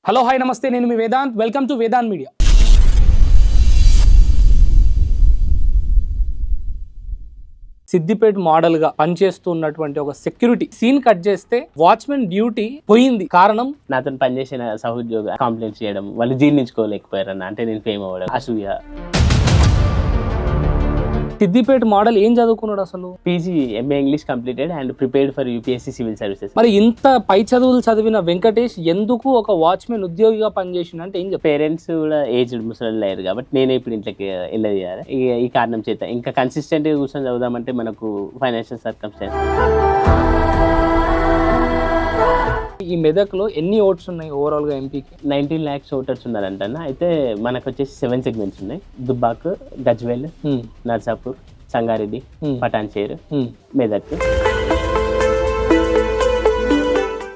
Hello hi నమస్తే, నేను మీ Vedanth. Welcome to Vedanth media. Siddipet model గా పనిచేస్తున్నటువంటి ఒక సెక్యూరిటీ సీన్ కట్ చేస్తే వాచ్మెన్ డ్యూటీ పోయింది. కారణం నాతో పనిచేసిన సహోద్యోగ కంప్లైంట్స్ చేయడం, వాళ్ళు జీర్ణించుకోలేకపోయారన్న, అంటే నేను ఫేమ్ అవ్వడం, అసూయ. సిద్దిపేట మోడల్ ఏం చదువుకున్నాడు అసలు? PG MA English completed and prepared for UPSC civil services. మరి ఇంత పై చదువులు చదివిన వెంకటేష్ ఎందుకు ఒక వాచ్మెన్ ఉద్యోగిగా పనిచేసిన అంటే ఏం చెప్పారు? పేరెంట్స్ కూడా ఏజ్డ్ ముసలి లేరు కాబట్టి నేనే ఇప్పుడు ఇంట్లోకి వెళ్ళదీయాలి. ఈ కారణం చేత ఇంకా కన్సిస్టెంట్గా కూర్చొని చదువుదామంటే మనకు ఫైనాన్షియల్ సర్కమ్స్టాన్స్. ఈ మెదక్లో ఎన్ని ఓట్స్ ఉన్నాయి ఓవరాల్ గా ఎంపీకి? 19 lakhs ఓటర్స్ ఉన్నారంట. అయితే మనకు వచ్చేసి 7 segments ఉన్నాయి. దుబ్బాక్, గజ్వేల్, నర్సాపూర్, సంగారెడ్డి, పటాన్చేరు, మెదక్.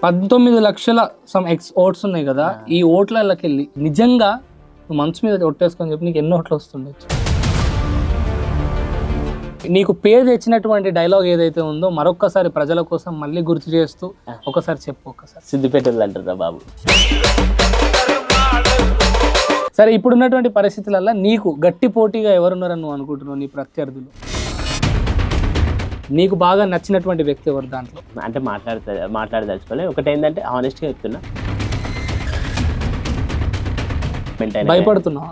19 లక్షల సమ్ ఎక్స్ ఓట్స్ ఉన్నాయి కదా. ఈ ఓట్లకి వెళ్ళి నిజంగా నువ్వు మనసు మీద ఒట్టేసుకొని చెప్పి నీకు ఎన్ని ఓట్లు వస్తుండొచ్చు? నీకు పేరు తెచ్చినటువంటి డైలాగ్ ఏదైతే ఉందో మరొక్కసారి ప్రజల కోసం మళ్ళీ గుర్తు చేస్తూ ఒకసారి చెప్పు. ఒకసారి సిద్దిపేటలు అంటారా బాబు? సరే, ఇప్పుడున్నటువంటి పరిస్థితులలో నీకు గట్టి పోటీగా ఎవరున్నారని నువ్వు అనుకుంటున్నావు? నీ ప్రత్యర్థులు నీకు బాగా నచ్చినటువంటి వ్యక్తి ఎవరు దాంట్లో? అంటే మాట్లాడదలుచుకోలే. ఒకటి ఏంటంటే ఆనెస్ట్గా చెప్తున్నా, భయపడుతున్నావా?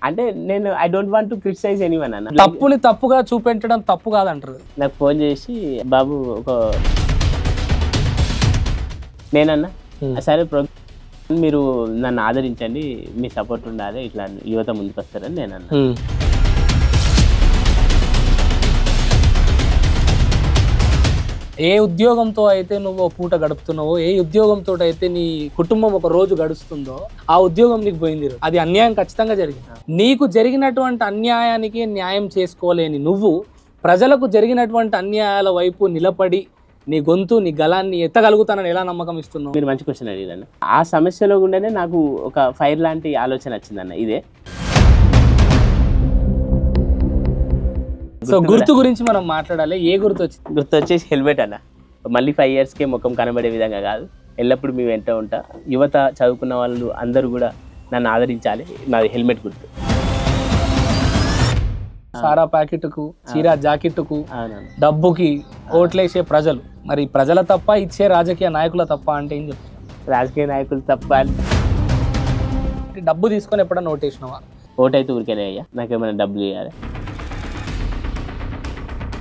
అంటే నేను I don't want to criticize anyone అన్న. తప్పుని తప్పుగా చూపెట్టడం తప్పు కాదంటారు. నాకు ఫోన్ చేసి బాబు నేనన్నా సరే మీరు నన్ను ఆదరించండి, మీ సపోర్ట్ ఉండాలి, ఇట్లా యువత ముందుకు వస్తారని నేనన్నా. ఏ ఉద్యోగంతో అయితే నువ్వు పూట గడుపుతున్నావో, ఏ ఉద్యోగంతో అయితే నీ కుటుంబం ఒక రోజు గడుస్తుందో ఆ ఉద్యోగం నీకు పోయింది. అది అన్యాయం ఖచ్చితంగా జరిగింది. నీకు జరిగినటువంటి అన్యాయానికి న్యాయం చేసుకోలేని నువ్వు ప్రజలకు జరిగినటువంటి అన్యాయాల వైపు నిలబడి నీ గొంతు, నీ గలాన్ని ఎత్తగలుగుతానని ఎలా నమ్మకం ఇస్తున్నావు? మీరు మంచి క్వశ్చన్ అడిగారన్న. ఆ సమస్యలో గుండెనే నాకు ఒక ఫైర్ లాంటి ఆలోచన వచ్చిందన్న. ఇదే సో గుర్తు గురించి మనం మాట్లాడాలి. ఏ గుర్తు వచ్చింది? గుర్తు వచ్చేసి హెల్మెట్ అన్న. మళ్ళీ 5 yearsకే ముఖం కనబడే విధంగా కాదు, ఎల్లప్పుడు మీ వెంట ఉంటా. యువత, చదువుకున్న వాళ్ళు అందరూ కూడా నన్ను ఆదరించాలి. నాది హెల్మెట్ గుర్తు. సారా ప్యాకెట్కు, చీరా జాకెట్కు, డబ్బుకి ఓట్లేసే ప్రజలు. మరి ప్రజల తప్ప, ఇచ్చే రాజకీయ నాయకుల తప్ప అంటే ఏం చెప్తారు? రాజకీయ నాయకులు తప్ప. డబ్బు తీసుకొని ఎప్పుడన్నా ఓటేసినావా? ఓటైతే ఊరికేనే అయ్యా, నాకేమైనా డబ్బులు ఇవ్వాలి.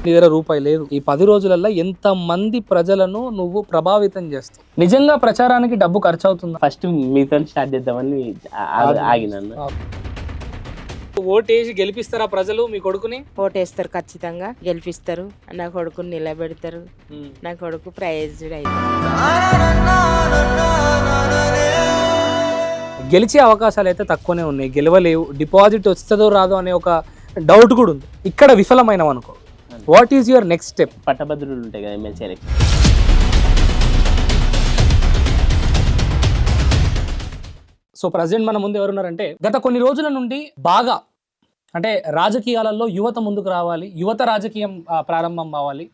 నీ దగ్గర రూపాయి లేదు. ఈ 10 రోజులలో ఎంత మంది ప్రజలను నువ్వు ప్రభావితం చేస్తావు? నిజంగా ప్రచారానికి డబ్బు ఖర్చు అవుతుందా? ఫస్ట్ మీతో స్టార్ట్ చేద్దామని ఆగినాను. ఓటేసి గెలిపిస్తారా ప్రజలు మీ కొడుకుని? ఓటేస్తారు, ఖచ్చితంగా గెలిపిస్తారు. నా కొడుకుని నిలబెడతారు. నా కొడుకు ప్రైజ్డ్ అవుతారు. గెలిచే అవకాశాలు అయితే తక్కువనే ఉన్నాయి, గెలవలేవు. డిపాజిట్ వస్తుందో రాదో అనే ఒక డౌట్ కూడా ఉంది. ఇక్కడ విఫలమైనవి అనుకో, what is your next step? పట్టభద్రులు ఉంటాయి కదా ఎమ్మెల్సీ ఎలక్షన్. సో ప్రజెంట్ మన ముందు ఎవరున్నారంటే, గత కొన్ని రోజుల నుండి బాగా అంటే రాజకీయాలలో యువత ముందుకు రావాలి, యువత రాజకీయం ప్రారంభం కావాలి,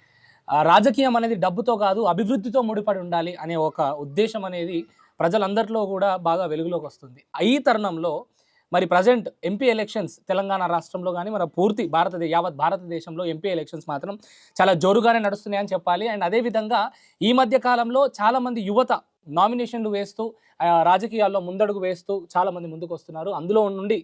రాజకీయం అనేది డబ్బుతో కాదు అభివృద్ధితో ముడిపడి ఉండాలి అనే ఒక ఉద్దేశం అనేది ప్రజలందరిలో కూడా బాగా వెలుగులోకి వస్తుంది. ఈ తరుణంలో మరి ప్రజెంట్ ఎంపీ ఎలక్షన్స్ తెలంగాణ రాష్ట్రంలో కానీ మన పూర్తి యావత్ భారతదేశంలో ఎంపీ ఎలక్షన్స్ మాత్రం చాలా జోరుగానే నడుస్తున్నాయని చెప్పాలి. అండ్ అదేవిధంగా ఈ మధ్య కాలంలో చాలామంది యువత నామినేషన్లు వేస్తూ రాజకీయాల్లో ముందడుగు వేస్తూ చాలామంది ముందుకు వస్తున్నారు. అందులో నుండి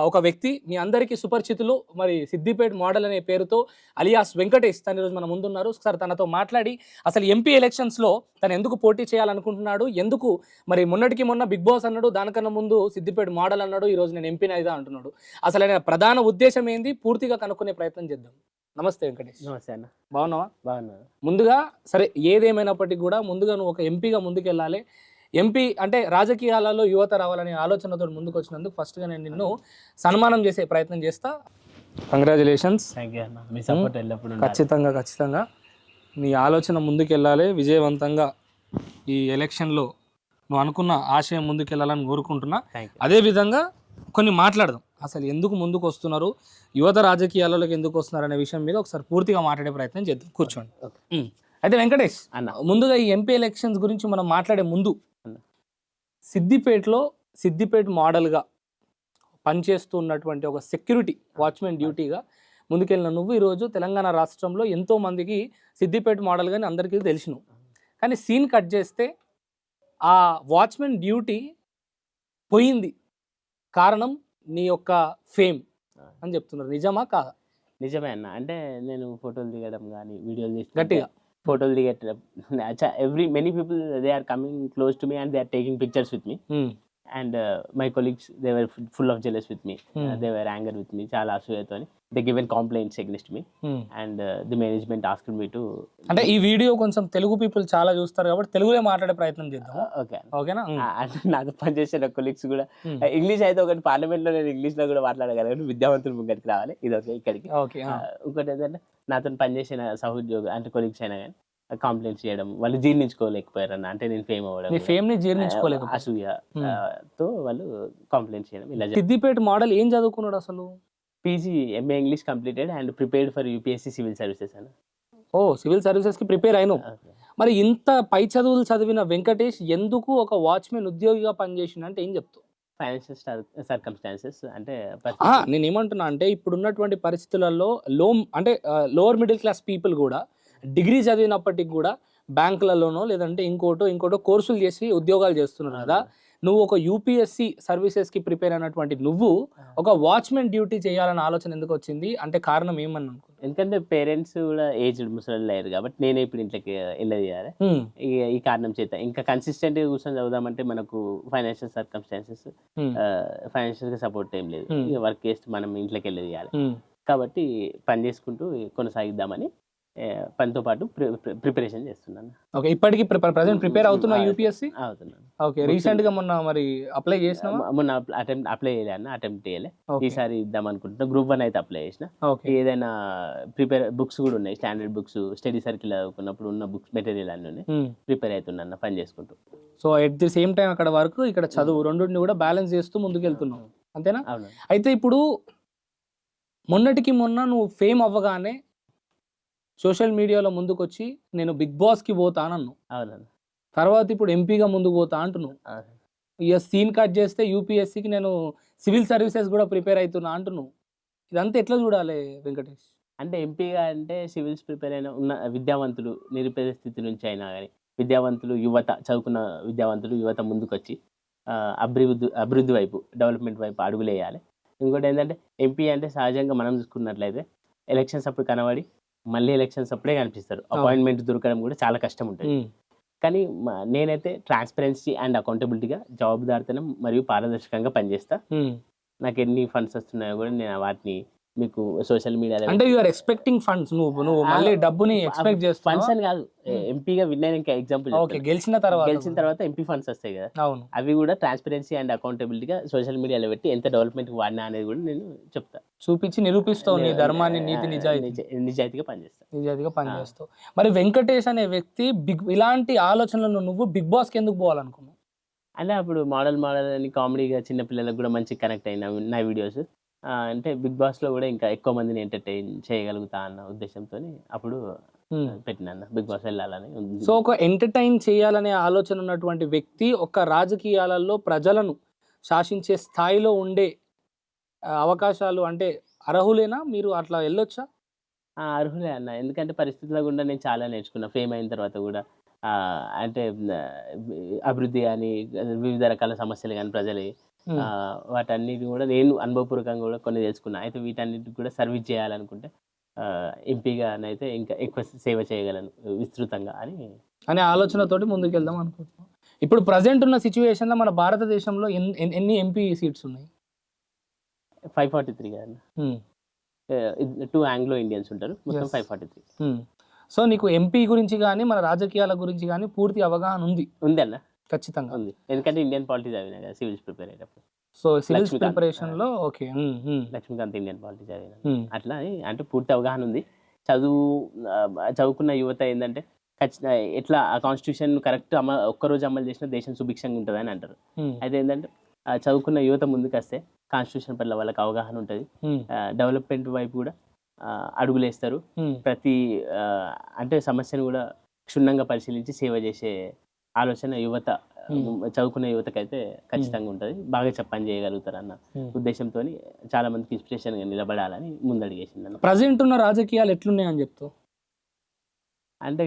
ఒక వ్యక్తి మీ అందరికీ సుపరిచితులు, మరి సిద్దిపేట మోడల్ అనే పేరుతో అలియాస్ వెంకటేష్ తన ఈరోజు మన ముందున్నారు. సార్ తనతో మాట్లాడి అసలు ఎంపీ ఎలక్షన్స్లో తను ఎందుకు పోటీ చేయాలనుకుంటున్నాడు, ఎందుకు మరి మొన్నటికి మొన్న బిగ్ బాస్ అన్నాడు, దానికన్నా ముందు సిద్దిపేట మోడల్ అన్నాడు, ఈరోజు నేను ఎంపీని అయిదా అంటున్నాడు. అసలు ఆయన ప్రధాన ఉద్దేశం ఏంది పూర్తిగా కనుక్కునే ప్రయత్నం చేద్దాం. నమస్తే వెంకటేష్. నమస్తే అన్న. బాగున్నావా? బాగున్నా. ముందుగా సరే, ఏదేమైనప్పటికీ కూడా ముందుగా నువ్వు ఒక ఎంపీగా ముందుకెళ్ళాలి. ఎంపీ అంటే రాజకీయాలలో యువత రావాలనే ఆలోచనతో ముందుకు వచ్చినందుకు ఫస్ట్గా నేను నిన్ను సన్మానం చేసే ప్రయత్నం చేస్తా. కంగ్రాచులేషన్స్. మీ సపోర్ట్ ఎల్లప్పుడు. ఖచ్చితంగా నీ ఆలోచన ముందుకెళ్ళాలి. విజయవంతంగా ఈ ఎలక్షన్లో నువ్వు అనుకున్న ఆశయం ముందుకెళ్ళాలని కోరుకుంటున్నా. అదేవిధంగా కొన్ని మాట్లాడదాం, అసలు ఎందుకు ముందుకు వస్తున్నారు, యువత రాజకీయాలలోకి ఎందుకు వస్తున్నారు అనే విషయం మీద ఒకసారి పూర్తిగా మాట్లాడే ప్రయత్నం చేద్దాం. కూర్చోండి. అయితే వెంకటేష్ అన్న. ముందుగా ఈ ఎంపీ ఎలక్షన్స్ గురించి మనం మాట్లాడే ముందు అన్న. సిద్దిపేట మోడల్గా పనిచేస్తూ ఉన్నటువంటి ఒక సెక్యూరిటీ వాచ్మెన్ డ్యూటీగా ముందుకెళ్ళిన నువ్వు ఈరోజు తెలంగాణ రాష్ట్రంలో ఎంతో మందికి సిద్దిపేట మోడల్ కానీ అందరికీ తెలిసిను. కానీ సీన్ కట్ చేస్తే ఆ వాచ్మెన్ డ్యూటీ పోయింది, కారణం నీ యొక్క ఫేమ్ అని చెప్తున్నారు. నిజమా కాదా? నిజమే అన్న. అంటే నేను ఫోటోలు దిగడం కానీ వీడియోలు తీసి గట్టిగా ఫోటోలు దిగడం many people they are coming close to me and they are taking pictures with me and my colleagues, they were full of jealous with me. They were angry with me, చాలా అసూయతో. they given complaints against me and the management asked me to. అంటే ఈ video కొంచెం Telugu people చాలా చూస్తారు కాబట్టి తెలుగులో మాట్లాడే ప్రయత్నం చేద్దాం. ఓకేనా? అంటే నాతో పనిచేసిన కొలీగ్స్ కూడా ఇంగ్లీష్ అయితే ఒకటి పార్లమెంట్ లో నేను ఇంగ్లీష్ లో కూడా మాట్లాడగలను, విద్యావంతులు ముంగడికి రావాలి, ఇది ఓకే. ఇక్కడికి ఇంకోటి ఏంటంటే నాతో పనిచేసిన సహోద్యోగులు అంటే కొలీగ్స్ అయినా కానీ కంప్లైంట్స్ చేయడం, వాళ్ళు జీర్ణించుకోలేకపోయారు అన్న. అంటే నేను ఫేమ్ అవ్వడం, అసూయతో వాళ్ళు కంప్లైంట్స్ చేయడం. ఇలా సిద్దిపేట మోడల్ ఏం చదువుకున్నాడు అసలు? PG MA English completed and prepared for UPSC civil services అన్న. ఓ, సివిల్ సర్వీసెస్ కి ప్రిపేర్ అయినావు. మరి ఇంత పై చదువులు చదివిన వెంకటేష్ ఎందుకు ఒక వాచ్మెన్ ఉద్యోగిగా పనిచేసిన అంటే ఏం చెప్తావు? ఫైనాన్షియల్ సర్కమ్స్టాన్సెస్ అంటే నేను ఏమంటున్నా అంటే ఇప్పుడున్నటువంటి పరిస్థితులలో లోవర్ మిడిల్ క్లాస్ పీపుల్ కూడా డిగ్రీ చదివినప్పటికి కూడా బ్యాంకులలోనో లేదంటే ఇంకోటో కోర్సులు చేసి ఉద్యోగాలు చేస్తున్నారు కదా. నువ్వు ఒక యూపీఎస్సి సర్వీసెస్కి ప్రిపేర్ అయినటువంటి నువ్వు ఒక వాచ్మెన్ డ్యూటీ చేయాలన్న ఆలోచన ఎందుకు వచ్చింది? అంటే కారణం ఏమని అనుకుంటున్నాను? ఎందుకంటే పేరెంట్స్ కూడా ఏజ్డ్ ముసలి లేరు కాబట్టి నేనే ఇప్పుడు ఇంట్లోకి వెళ్ళేయాలి. ఈ కారణం చేత ఇంకా కన్సిస్టెంట్గా కూర్చొని చదువుదామంటే మనకు ఫైనాన్షియల్ సర్కమ్స్టాన్సెస్ ఫైనాన్షియల్గా సపోర్ట్ ఏం లేదు. వర్క్ చేస్తూ మనం ఇంట్లోకి వెళ్ళేయాలి కాబట్టి పని చేసుకుంటూ కొనసాగిద్దామని పనితో పాటు ప్రిపరేషన్ చేస్తున్నాను. ఓకే, ఇప్పటికి ప్రెజెంట్ ప్రిపేర్ అవుతున్నా యూపీఎస్సీ? అవుతున్నాను. ఓకే, రీసెంట్ గా మొన్న మరి అప్లై చేసినా? మొన్న అప్లై చేయలే, అటెంప్ట్ చేయలే. ఈసారి ఇద్దాం అనుకుంటున్నా. గ్రూప్ 1 అయితే అప్లై చేసిన. ఏదైనా బుక్స్ కూడా ఉన్నాయి, స్టాండర్డ్ బుక్స్, స్టడీ సర్కిల్ చదువుకున్నప్పుడు ఉన్న బుక్స్ మెటీరియల్ అన్నీ ప్రిపేర్ అవుతున్నా పని చేసుకుంటూ. So at the same time అక్కడ వరకు ఇక్కడ చదువు రెండింటిని కూడా బ్యాలెన్స్ చేస్తూ ముందుకు వెళ్తున్నావు, అంతేనా? అయితే ఇప్పుడు మొన్నటికి మొన్న నువ్వు ఫేమ్ అవ్వగానే సోషల్ మీడియాలో ముందుకు వచ్చి నేను బిగ్ బాస్కి పోతా అన్నాను. తర్వాత ఇప్పుడు ఎంపీగా ముందుకు పోతా అంటున్నావు. ఇక సీన్ కట్ చేస్తే యూపీఎస్సీకి నేను సివిల్ సర్వీసెస్ కూడా ప్రిపేర్ అవుతున్నా అంటున్నావు. ఇదంతా ఎట్లా చూడాలి వెంకటేష్? అంటే ఎంపీగా అంటే సివిల్స్ ప్రిపేర్ అయిన ఉన్న విద్యావంతులు, నిరుపేద స్థితి నుంచి అయినా కానీ విద్యావంతులు, చదువుకున్న యువత ముందుకు వచ్చి అభివృద్ధి వైపు, డెవలప్మెంట్ వైపు అడుగులేయాలి. ఇంకోటి ఏంటంటే ఎంపీ అంటే సహజంగా మనం చూసుకున్నట్లయితే ఎలక్షన్స్ అప్పుడు కనబడి మళ్ళీ ఎలక్షన్స్ అప్పుడే కనిపిస్తారు. అపాయింట్మెంట్ దొరకడం కూడా చాలా కష్టం ఉంటుంది. కానీ నేనైతే ట్రాన్స్పరెన్సీ అండ్ అకౌంటబిలిటీగా, జవాబుదారితనం మరియు పారదర్శకంగా పనిచేస్తా. నాకు ఎన్ని ఫండ్స్ వస్తున్నాయో కూడా నేను వాటిని మీకు సోషల్ మీడియాలో అంటే యు ఆర్ ఎక్స్పెక్టింగ్ ఫండ్స్, నువ్వు మళ్ళీ డబ్బుని ఎక్స్పెక్ట్ చేస్తావు. ఫండ్స్ అని కాదు, ఎంపీగా విన్ అయిన ఎగ్జాంపుల్. గెలిచిన తర్వాత ఎంపీ ఫండ్స్ వస్తాయి కదా, అవును, అవి కూడా ట్రాన్స్పరెన్సీ అండ్ అకౌంటబిలిటీగా సోషల్ మీడియాలో పెట్టి ఎంత డెవలప్మెంట్ వాడినా అనేది కూడా నేను చెప్తా, చూపించి నిరూపిస్తావు. నీ ధర్మాన్ని, నిజాయితీగా పనిచేస్తావు. మరి వెంకటేష్ అనే వ్యక్తి ఇలాంటి ఆలోచనలను నువ్వు బిగ్ బాస్కి ఎందుకు పోవాలనుకున్నావు? అంటే అప్పుడు మోడల్ అని కామెడీగా చిన్న పిల్లలకు కూడా మంచి కనెక్ట్ అయిన నా వీడియోస్. అంటే బిగ్ బాస్లో కూడా ఇంకా ఎక్కువ మందిని ఎంటర్టైన్ చేయగలుగుతా అన్న ఉద్దేశంతో అప్పుడు పెట్టినా బిగ్ బాస్ వెళ్ళాలని. సో ఒక ఎంటర్టైన్ చేయాలనే ఆలోచన ఉన్నటువంటి వ్యక్తి ఒక రాజకీయాలలో ప్రజలను శాసించే స్థాయిలో ఉండే అవకాశాలు అంటే అర్హులేనా? మీరు అట్లా వెళ్ళొచ్చా? అర్హులే అన్న, ఎందుకంటే పరిస్థితుల గుండా నేను చాలా నేర్చుకున్నా. ఫేమ్ అయిన తర్వాత కూడా అంటే అభివృద్ధి కానీ, వివిధ రకాల సమస్యలు కానీ ప్రజలు వాటన్నిటి కూడా నేను అనుభవపూర్వకంగా కూడా కొన్ని తెలుసుకున్నా. అయితే వీటన్నిటికి కూడా సర్వీస్ చేయాలనుకుంటే ఎంపీగానైతే ఇంకా ఎక్కువ సేవ చేయగలను విస్తృతంగా అనే ఆలోచనతోటి ముందుకు వెళ్దాం అనుకుంటున్నాం. ఇప్పుడు ప్రజెంట్ ఉన్న సిచ్యువేషన్లో మన భారతదేశంలో ఎన్ని ఎంపీ సీట్స్ ఉన్నాయి? 543 కదా. 2 ఆంగ్లో ఇండియన్స్ ఉంటారు, మొత్తం 543. సో నీకు ఎంపీ గురించి కానీ మన రాజకీయాల గురించి కానీ పూర్తి అవగాహన ఉంది అన్న? ఖచ్చితంగా ఉంది, ఎందుకంటే ఇండియన్ పాలిటిక్స్ చదివినా కదా సివిల్స్ ప్రిపేర్ అయ్యేటప్పుడు. సో సివిల్స్ ప్రిపరేషన్ లో ఓకే, లక్ష్మీకాంత్ ఇండియన్ పాలిటిక్స్ చదివిన, అట్లా అంటే పూర్తి అవగాహన ఉంది. చదువుకున్న యువత ఏంటంటే ఎట్లా ఆ కాన్స్టిట్యూషన్ కరెక్ట్ ఒక్కరోజు అమలు చేసిన దేశం సుభిక్షంగా ఉంటుంది అని అంటారు. అయితే ఏంటంటే చదువుకున్న యువత ముందుకు వస్తే కాన్స్టిట్యూషన్ పట్ల వాళ్ళకి అవగాహన ఉంటుంది, డెవలప్మెంట్ వైపు కూడా అడుగులేస్తారు. ప్రతి అంటే సమస్యను కూడా క్షుణ్ణంగా పరిశీలించి సేవ చేసే ఆలోచన యువత చదువుకునే యువతకైతే ఖచ్చితంగా ఉంటుంది. బాగా పని చేయగలుగుతారన్న ఉద్దేశంతో చాలా మందికి ఇన్స్పిరేషన్గా నిలబడాలని ముందడిగేసింది. ప్రజెంట్ ఉన్న రాజకీయాలు ఎట్లున్నాయని చెప్తావు? అంటే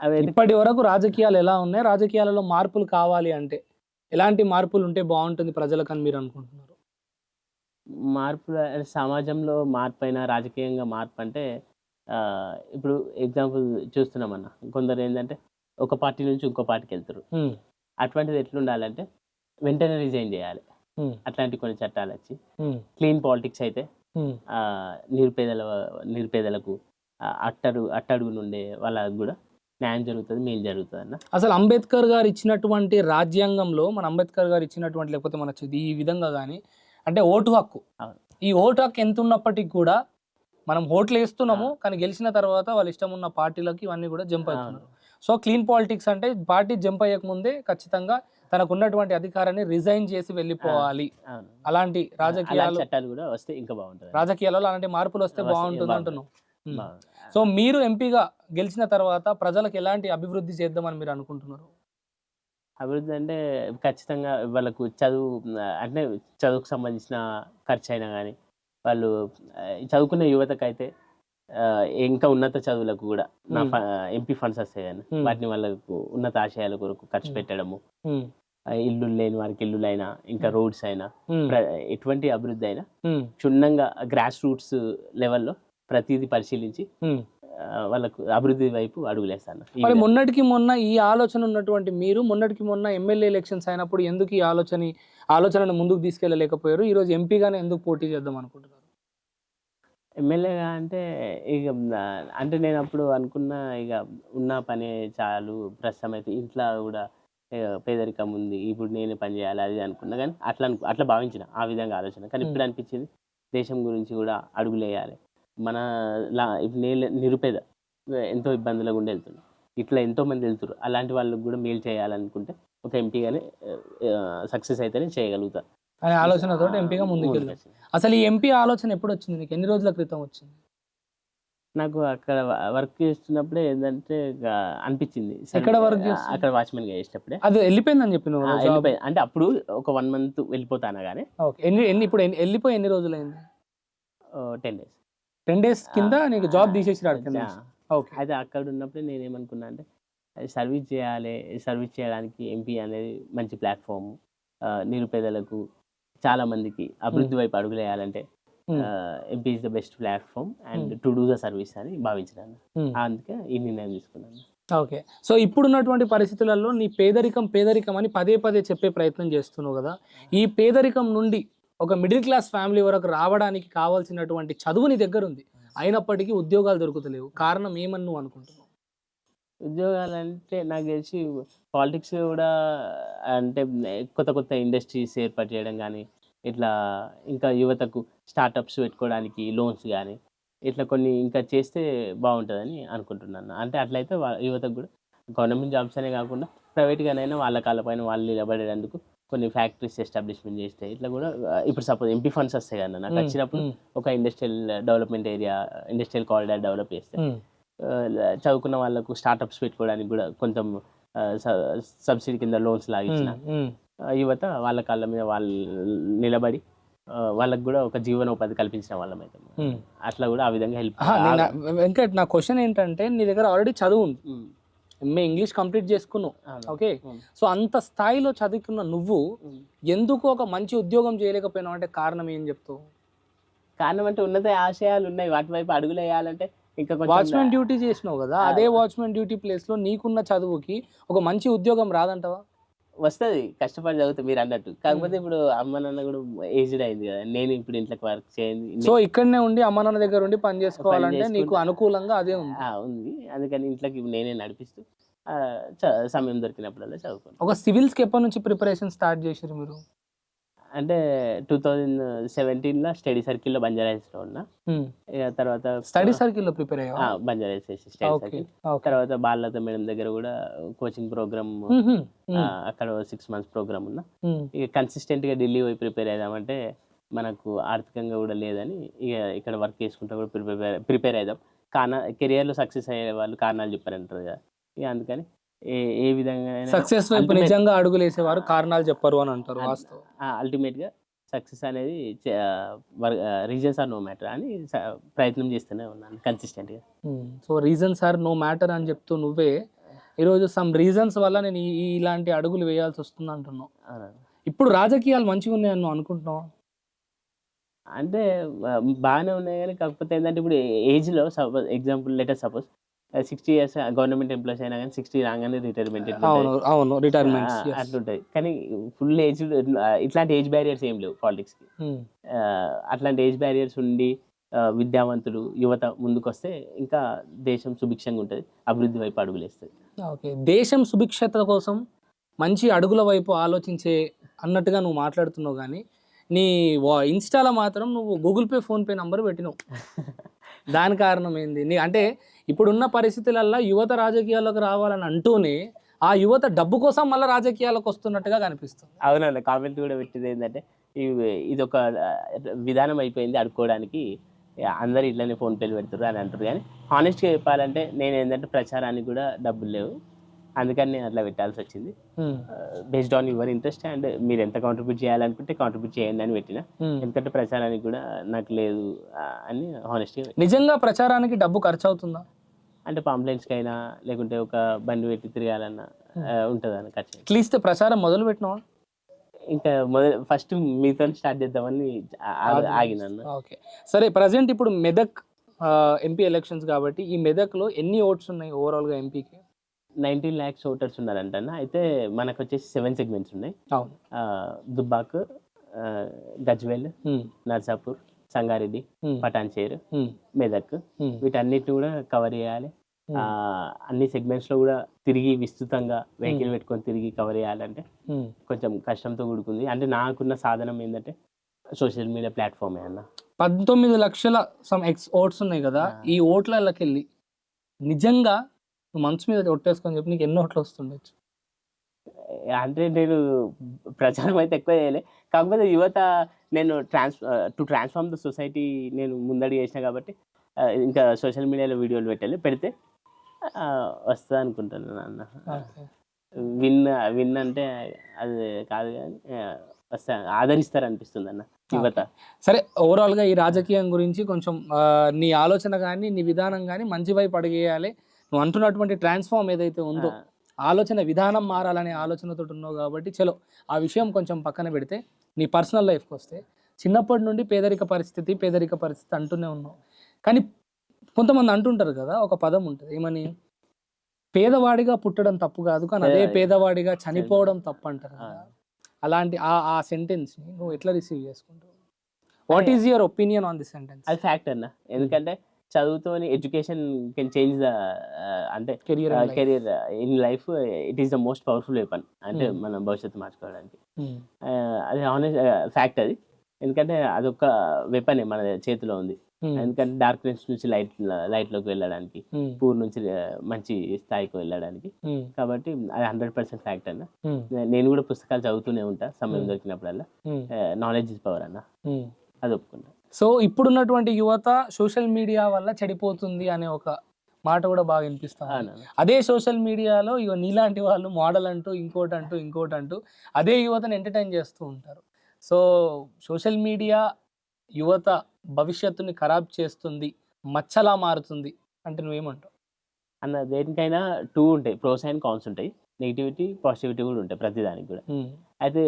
అవి ఇప్పటి వరకు రాజకీయాలు ఎలా ఉన్నాయి, రాజకీయాలలో మార్పులు కావాలి అంటే ఎలాంటి మార్పులు ఉంటే బాగుంటుంది ప్రజలకు అని మీరు అనుకుంటున్నారు? మార్పులు సమాజంలో మార్పు అయినా రాజకీయంగా మార్పు అంటే ఇప్పుడు ఎగ్జాంపుల్ చూస్తున్నామన్న, కొందరు ఏంటంటే ఒక పార్టీ నుంచి ఇంకో పార్టీకి వెళ్తారు. అటువంటిది ఎట్లుండాలంటే వెంటనే రిజైన్ చేయాలి. అట్లాంటి కొన్ని చట్టాలు వచ్చి క్లీన్ పాలిటిక్స్ అయితే నిరుపేదలకు అట్టడుగు నుండే వాళ్ళకు కూడా న్యాయం జరుగుతుంది, మేలు జరుగుతుంది అన్న. అసలు అంబేద్కర్ గారు ఇచ్చినటువంటి రాజ్యాంగంలో మన అంబేద్కర్ గారు ఇచ్చినటువంటి లేకపోతే మన ఈ విధంగా కానీ అంటే ఓటు హక్కు, ఈ ఓటు హక్కు ఎంత ఉన్నప్పటికీ కూడా మనం ఓట్లు వేస్తున్నాము, కానీ గెలిచిన తర్వాత వాళ్ళు ఇష్టం ఉన్న పార్టీలకి ఇవన్నీ కూడా జంప్ అవుతున్నారు. సో క్లీన్ పాలిటిక్స్ అంటే పార్టీ జంప్ అయ్యక ముందే ఖచ్చితంగా తనకు ఉన్నటువంటి అధికారాన్ని రిజైన్ చేసి వెళ్ళిపోవాలి. అలాంటి చట్టాలు కూడా వస్తే ఇంకా బాగుంటుంది, రాజకీయాలలో అలాంటి మార్పులు వస్తే బాగుంటుంది అంటున్నాం. సో మీరు ఎంపీగా గెలిచిన తర్వాత ప్రజలకు ఎలాంటి అభివృద్ధి చేద్దామని మీరు అనుకుంటున్నారు? అభివృద్ధి అంటే ఖచ్చితంగా వాళ్ళకు అంటే చదువుకు సంబంధించిన ఖర్చు అయినా కానీ, వాళ్ళు చదువుకునే యువతకైతే ఇంకా ఉన్నత చదువులకు కూడా నా ఎంపీ ఫండ్స్ వస్తాయి కానీ వాటిని వాళ్ళకు ఉన్నత ఆశయాల కొరకు ఖర్చు పెట్టడము, ఇల్లు లేని వారికి ఇల్లులైనా, ఇంకా రోడ్స్ అయినా, ఎటువంటి అభివృద్ధి అయినా క్షుణ్ణంగా గ్రాస్ రూట్స్ లెవెల్లో ప్రతిదీ పరిశీలించి వాళ్ళకు అభివృద్ధి వైపు అడుగులేస్తాను. మరి మొన్నటికి మొన్న ఈ ఆలోచన ఉన్నటువంటి మీరు మొన్నటికి మొన్న ఎమ్మెల్యే ఎలక్షన్స్ అయినప్పుడు ఎందుకు ఈ ఆలోచనను ముందుకు తీసుకెళ్ళలేకపోయారు? ఈరోజు ఎంపీగానే ఎందుకు పోటీ చేద్దాం అనుకుంటున్నారు? ఎమ్మెల్యేగా అంటే ఇక అంటే నేను అప్పుడు అనుకున్న ఇక ఉన్న పని చాలు, ప్రస్తుతం అయితే ఇంట్లో కూడా పేదరికం ఉంది, ఇప్పుడు నేనే పని చేయాలి అది అనుకున్నా. కానీ అట్లా భావించిన ఆ విధంగా ఆలోచన. కానీ ఇప్పుడు అనిపించింది దేశం గురించి కూడా అడుగులేయాలి. ఇప్పుడు నేను నిరుపేద ఎంతో ఇబ్బందులకు ఉండి వెళ్తున్నాను, ఇట్లా ఎంతోమంది వెళ్తారు, అలాంటి వాళ్ళకి కూడా మేలు చేయాలనుకుంటే ఒక ఎంపీగానే సక్సెస్ అయితేనే చేయగలుగుతా అనే ఆలోచనతో ఎంపీగా ముందుకు వెళ్ళాను. అసలు ఈ ఎంపీ ఆలోచన ఎప్పుడు వచ్చింది నీకు? ఎన్ని రోజుల క్రితం వచ్చింది? నాకు అక్కడ వర్క్ చేస్తున్నప్పుడే ఏంటంటే అనిపించింది. ఎక్కడ వర్క్ చేస్తున్నా? అక్కడ వాచ్మెన్గా చేసేటప్పుడే. అది వెళ్ళిపోయిందని చెప్పి వెళ్ళిపోయింది అంటే అప్పుడు ఒక 1 month వెళ్ళిపోతాను కానీ. ఇప్పుడు వెళ్ళిపోయి ఎన్ని రోజులు అయింది? 10 days. 10 days కింద నీకు జాబ్ తీసేసి అయితే అక్కడ ఉన్నప్పుడే నేను ఏమనుకున్నా అంటే సర్వీస్ చేయాలి, సర్వీస్ చేయడానికి ఎంపీ అనేది మంచి ప్లాట్ఫామ్, నిరుపేదలకు చాలా మందికి అభివృద్ధి వైపు అడుగులేయాలంటే MP is the best platform and to do the service అని భావించినాను. అందుకే ఈ నిర్ణయం తీసుకున్నాను. ఓకే. సో ఇప్పుడున్నటువంటి పరిస్థితులలో నీ పేదరికం అని పదే పదే చెప్పే ప్రయత్నం చేస్తున్నావు కదా, ఈ పేదరికం నుండి ఒక మిడిల్ క్లాస్ ఫ్యామిలీ వరకు రావడానికి కావాల్సినటువంటి చదువు నీ దగ్గర ఉంది, అయినప్పటికీ ఉద్యోగాలు దొరుకుతలేవు. కారణం ఏమని నువ్వు అనుకుంటున్నావు? ఉద్యోగాలు అంటే నాకు తెలిసి పాలిటిక్స్ కూడా అంటే కొత్త ఇండస్ట్రీస్ ఏర్పాటు చేయడం కానీ, ఇట్లా ఇంకా యువతకు స్టార్టప్స్ పెట్టుకోవడానికి లోన్స్ కానీ, ఇట్లా కొన్ని ఇంకా చేస్తే బాగుంటుందని అనుకుంటున్నాను. అంటే అట్లయితే యువతకు కూడా గవర్నమెంట్ జాబ్స్ అనే కాకుండా ప్రైవేట్గానైనా వాళ్ళ కాళ్ళపైన వాళ్ళు నిలబడేందుకు కొన్ని ఫ్యాక్టరీస్ ఎస్టాబ్లిష్మెంట్ చేస్తే ఇట్లా కూడా ఇప్పుడు సపోజ్ ఎంపీ ఫండ్స్ వస్తాయి కదా నాకు, వచ్చినప్పుడు ఒక industrial development area, industrial corridor develop చేస్తే చదువుకున్న వాళ్ళకు స్టార్టప్స్ పెట్టుకోవడానికి కూడా కొంచెం సబ్సిడీ కింద లోన్స్ లాగిచ్చిన యువత వాళ్ళ కాళ్ళ మీద వాళ్ళు నిలబడి వాళ్ళకు కూడా ఒక జీవనోపాధి కల్పించిన వాళ్ళం అయితే అట్లా కూడా ఆ విధంగా హెల్ప్. వెంకట్, నా క్వశ్చన్ ఏంటంటే నీ దగ్గర ఆల్రెడీ చదువు ఉంది, ఎంఏ ఇంగ్లీష్ కంప్లీట్ చేసుకున్నావు, ఓకే. సో అంత స్థాయిలో చదువుకున్న నువ్వు ఎందుకు ఒక మంచి ఉద్యోగం చేయలేకపోయినావు అంటే కారణం ఏం చెప్తావు? కారణం అంటే ఉన్నత ఆశయాలు ఉన్నాయి, వాటి వైపు అడుగులు వేయాలంటే ఇంకా వాచ్మెన్ డ్యూటీ చేసినావు కదా, అదే వాచ్మెన్ డ్యూటీ ప్లేస్ లో నీకున్న చదువుకి ఒక మంచి ఉద్యోగం రాదంటావా? వస్తుంది, కష్టపడి చదువుతా మీరు అన్నట్టు. కాకపోతే ఇప్పుడు అమ్మ నాన్న కూడా ఏజ్డ్ అయింది కదా, నేను ఇప్పుడు ఇంట్లోకి వర్క్ చేయండి, సో ఇక్కడనే ఉండి అమ్మ నాన్న దగ్గర ఉండి పని చేసుకోవాలంటే నీకు అనుకూలంగా అదే ఉంది. అందుకని ఇంట్లోకి నేనే నడిపిస్తూ సమయం దొరికినప్పుడల్లా చదువుకుంటాను. ఒక సివిల్స్కి ఎప్పటి నుంచి ప్రిపరేషన్ స్టార్ట్ చేశారు మీరు? అంటే 2017లో స్టడీ సర్కిల్లో బంజారాహిల్స్లో ఉన్నా, తర్వాత స్టడీ సర్కిల్లో ప్రిపేర్ అయ్యా బంజారాహిల్స్ స్టడీ సర్కిల్. తర్వాత బాలలత మేడం దగ్గర కూడా కోచింగ్ ప్రోగ్రామ్, అక్కడ 6 months ప్రోగ్రామ్ ఉన్నా. ఇక కన్సిస్టెంట్ గా ఢిల్లీ పోయి ప్రిపేర్ అయిదామంటే మనకు ఆర్థికంగా కూడా లేదని ఇక ఇక్కడ వర్క్ చేసుకుంటా కూడా ప్రిపేర్ అయిదాం. కెరియర్లో సక్సెస్ అయ్యే వాళ్ళు కారణాలు చెప్పారంటారు కదా, ఇక అందుకని ఏ విధంగా సక్సెస్ వైపు నిజంగా అడుగులు వేసేవారు కారణాలు చెప్పరు అని అంటారు వాస్తవం. అల్టిమేట్గా సక్సెస్ అనేది రీజన్స్ ఆర్ నో మ్యాటర్ అని ప్రయత్నం చేస్తూనే ఉన్నాను కన్సిస్టెంట్గా. So reasons are no matter అని చెప్తూ నువ్వే ఈరోజు సమ్ రీజన్స్ వల్ల నేను ఇలాంటి అడుగులు వేయాల్సి వస్తుంది అంటున్నావు. ఇప్పుడు రాజకీయాలు మంచిగా ఉన్నాయని నువ్వు అనుకుంటున్నావు? అంటే బాగానే ఉన్నాయి కానీ కాకపోతే ఏంటంటే ఇప్పుడు ఏజ్లో suppose example letter suppose 60 years government employees అయినా కానీ 60 రాగానే రిటైర్మెంట్ అవును రిటైర్మెంట్ అట్లుంటుంది. కానీ ఫుల్ ఏజ్ ఇట్లాంటి ఏజ్ బ్యారియర్స్ ఏం లేవు పాలిటిక్స్కి. అట్లాంటి ఏజ్ బ్యారియర్స్ ఉండి విద్యావంతులు యువత ముందుకు వస్తే ఇంకా దేశం సుభిక్షంగా ఉంటుంది, అభివృద్ధి వైపు అడుగులేస్తుంది. ఓకే, దేశం సుభిక్షత కోసం మంచి అడుగుల వైపు ఆలోచించే అన్నట్టుగా నువ్వు మాట్లాడుతున్నావు, కానీ నీ ఇన్స్టాలో మాత్రం నువ్వు గూగుల్ పే ఫోన్పే నంబర్ పెట్టినావు. దాని కారణం ఏంది? అంటే ఇప్పుడున్న పరిస్థితులల్లో యువత రాజకీయాల్లోకి రావాలని అంటూనే ఆ యువత డబ్బు కోసం మళ్ళీ రాజకీయాలకు వస్తున్నట్టుగా కనిపిస్తుంది. అవునండి, కామెంట్ కూడా పెట్టేది ఏంటంటే ఇది ఒక విధానం అయిపోయింది అడుక్కోవడానికి, అందరు ఇట్లనే ఫోన్పేలు పెడతారు అని అంటారు. కానీ హానెస్ట్గా చెప్పాలంటే నేను ఏంటంటే ప్రచారానికి కూడా డబ్బులు లేవు, అందుకని నేను అట్లా పెట్టాల్సి వచ్చింది. Based on your interest and మీరు ఎంత కాంట్రిబ్యూట్ చేయాలనుకుంటే కాంట్రిబ్యూట్ చేయండి అని పెట్టిన. ఎందుకంటే ప్రచారానికి కూడా నాకు లేదు అని హానెస్ట్గా. నిజంగా ప్రచారానికి డబ్బు ఖర్చు అవుతుందా? అంటే పాంప్లెంట్స్కి అయినా లేకుంటే ఒక బండి పెట్టి తిరగాలన్నా ఉంటుందని ఖర్చు. అట్లీస్ట్ ప్రచారం మొదలు పెట్టినావా? ఇంకా ఫస్ట్ మీతో స్టార్ట్ చేద్దామని ఆగినాను. ఓకే, సరే. ప్రజెంట్ ఇప్పుడు మెదక్ ఎంపీ ఎలక్షన్స్ కాబట్టి ఈ మెదక్లో ఎన్ని ఓట్స్ ఉన్నాయి ఓవరాల్గా ఎంపీకి? 19 lakhs ఓటర్స్ ఉన్నారంట. అయితే మనకు వచ్చేసి 7 segments ఉన్నాయి. దుబ్బాక్, గజ్వేల్, నర్సాపూర్, సంగారెడ్డి, పటాన్చేరు, మెదక్, వీటన్నిటిని కూడా కవర్ చేయాలి. అన్ని సెగ్మెంట్స్లో కూడా తిరిగి విస్తృతంగా వెహికల్ పెట్టుకొని తిరిగి కవర్ చేయాలంటే కొంచెం కష్టంతో కూడుకుంది. అంటే నాకున్న సాధనం ఏంటంటే సోషల్ మీడియా ప్లాట్ఫామే అన్న. 19 లక్షల సమ్ ఓట్స్ ఉన్నాయి కదా, ఈ ఓట్లకి వెళ్ళి నిజంగా నువ్వు మనసు మీద ఒట్టేసుకొని చెప్పి నీకు ఎన్ని ఓట్లు వస్తుండొచ్చు? అంటే నేను ప్రచారం అయితే ఎక్కువ చేయలే, కాకపోతే యువత నేను ట్రాన్స్ఫార్మ్ ద సొసైటీ నేను ముందడి చేసిన కాబట్టి ఇంకా సోషల్ మీడియాలో వీడియోలు పెడితే వస్తుంది అనుకుంటున్నాను అన్న. విన్ అంటే అది కాదు కానీ వస్తా ఆదరిస్తారు అనిపిస్తుంది అన్న యువత. సరే, ఓవరాల్గా ఈ రాజకీయం గురించి కొంచెం నీ ఆలోచన కానీ నీ విధానం కానీ మంచి వైపు అడిగేయాలి. నువ్వు అంటున్నటువంటి ట్రాన్స్ఫార్మ్ ఏదైతే ఉందో ఆలోచన విధానం మారాలనే ఆలోచనతో ఉన్నావు కాబట్టి చలో ఆ విషయం కొంచెం పక్కన పెడితే నీ పర్సనల్ లైఫ్కి వస్తే, చిన్నప్పటి నుండి పేదరిక పరిస్థితి అంటూనే ఉన్నావు. కానీ కొంతమంది అంటుంటారు కదా, ఒక పదం ఉంటుంది, ఏమని, పేదవాడిగా పుట్టడం తప్పు కాదు కానీ అదే పేదవాడిగా చనిపోవడం తప్పు అంటారు కదా. అలాంటి ఆ సెంటెన్స్ని నువ్వు ఎట్లా రిసీవ్ చేసుకుంటావు? What is your opinion on this sentence? అది ఫ్యాక్ట్ అన్న. ఎందుకంటే చదువుతోని ఎడ్యుకేషన్ కెన్ చేంజ్ ద అంటే career in life. It is the most powerful weapon. అంటే మన భవిష్యత్తు మార్చుకోవడానికి అది ఆనెస్ట్ ఫ్యాక్ట్ అది. ఎందుకంటే అదొక వెపనే మన చేతిలో ఉంది. ఎందుకంటే డార్క్నెస్ నుంచి లైట్లోకి వెళ్ళడానికి, పూర్ నుంచి మంచి స్థాయికి వెళ్ళడానికి. కాబట్టి అది 100% ఫ్యాక్ట్ అన్న. నేను కూడా పుస్తకాలు చదువుతూనే ఉంటా సమయం దొరికినప్పుడల్లా. నాలెడ్జ్ ఇస్ పవర్ అన్న, అది ఒప్పుకుంటా. సో ఇప్పుడున్నటువంటి యువత సోషల్ మీడియా వల్ల చెడిపోతుంది అనే ఒక మాట కూడా బాగా వినిపిస్తుంది. అదే సోషల్ మీడియాలో ఇక నీలాంటి వాళ్ళు మోడల్ అంటూ ఇంకోటి అంటూ అదే యువతను ఎంటర్టైన్ చేస్తూ ఉంటారు. సో సోషల్ మీడియా యువత భవిష్యత్తుని ఖరాబ్ చేస్తుంది, మచ్చలా మారుతుంది అంటే నువ్వేమంటావు అన్న? దేనికైనా 2 ఉంటాయి, ప్రోస్ అండ్ కాన్స్ ఉంటాయి, నెగిటివిటీ పాజిటివిటీ కూడా ఉంటాయి ప్రతిదానికి కూడా. అయితే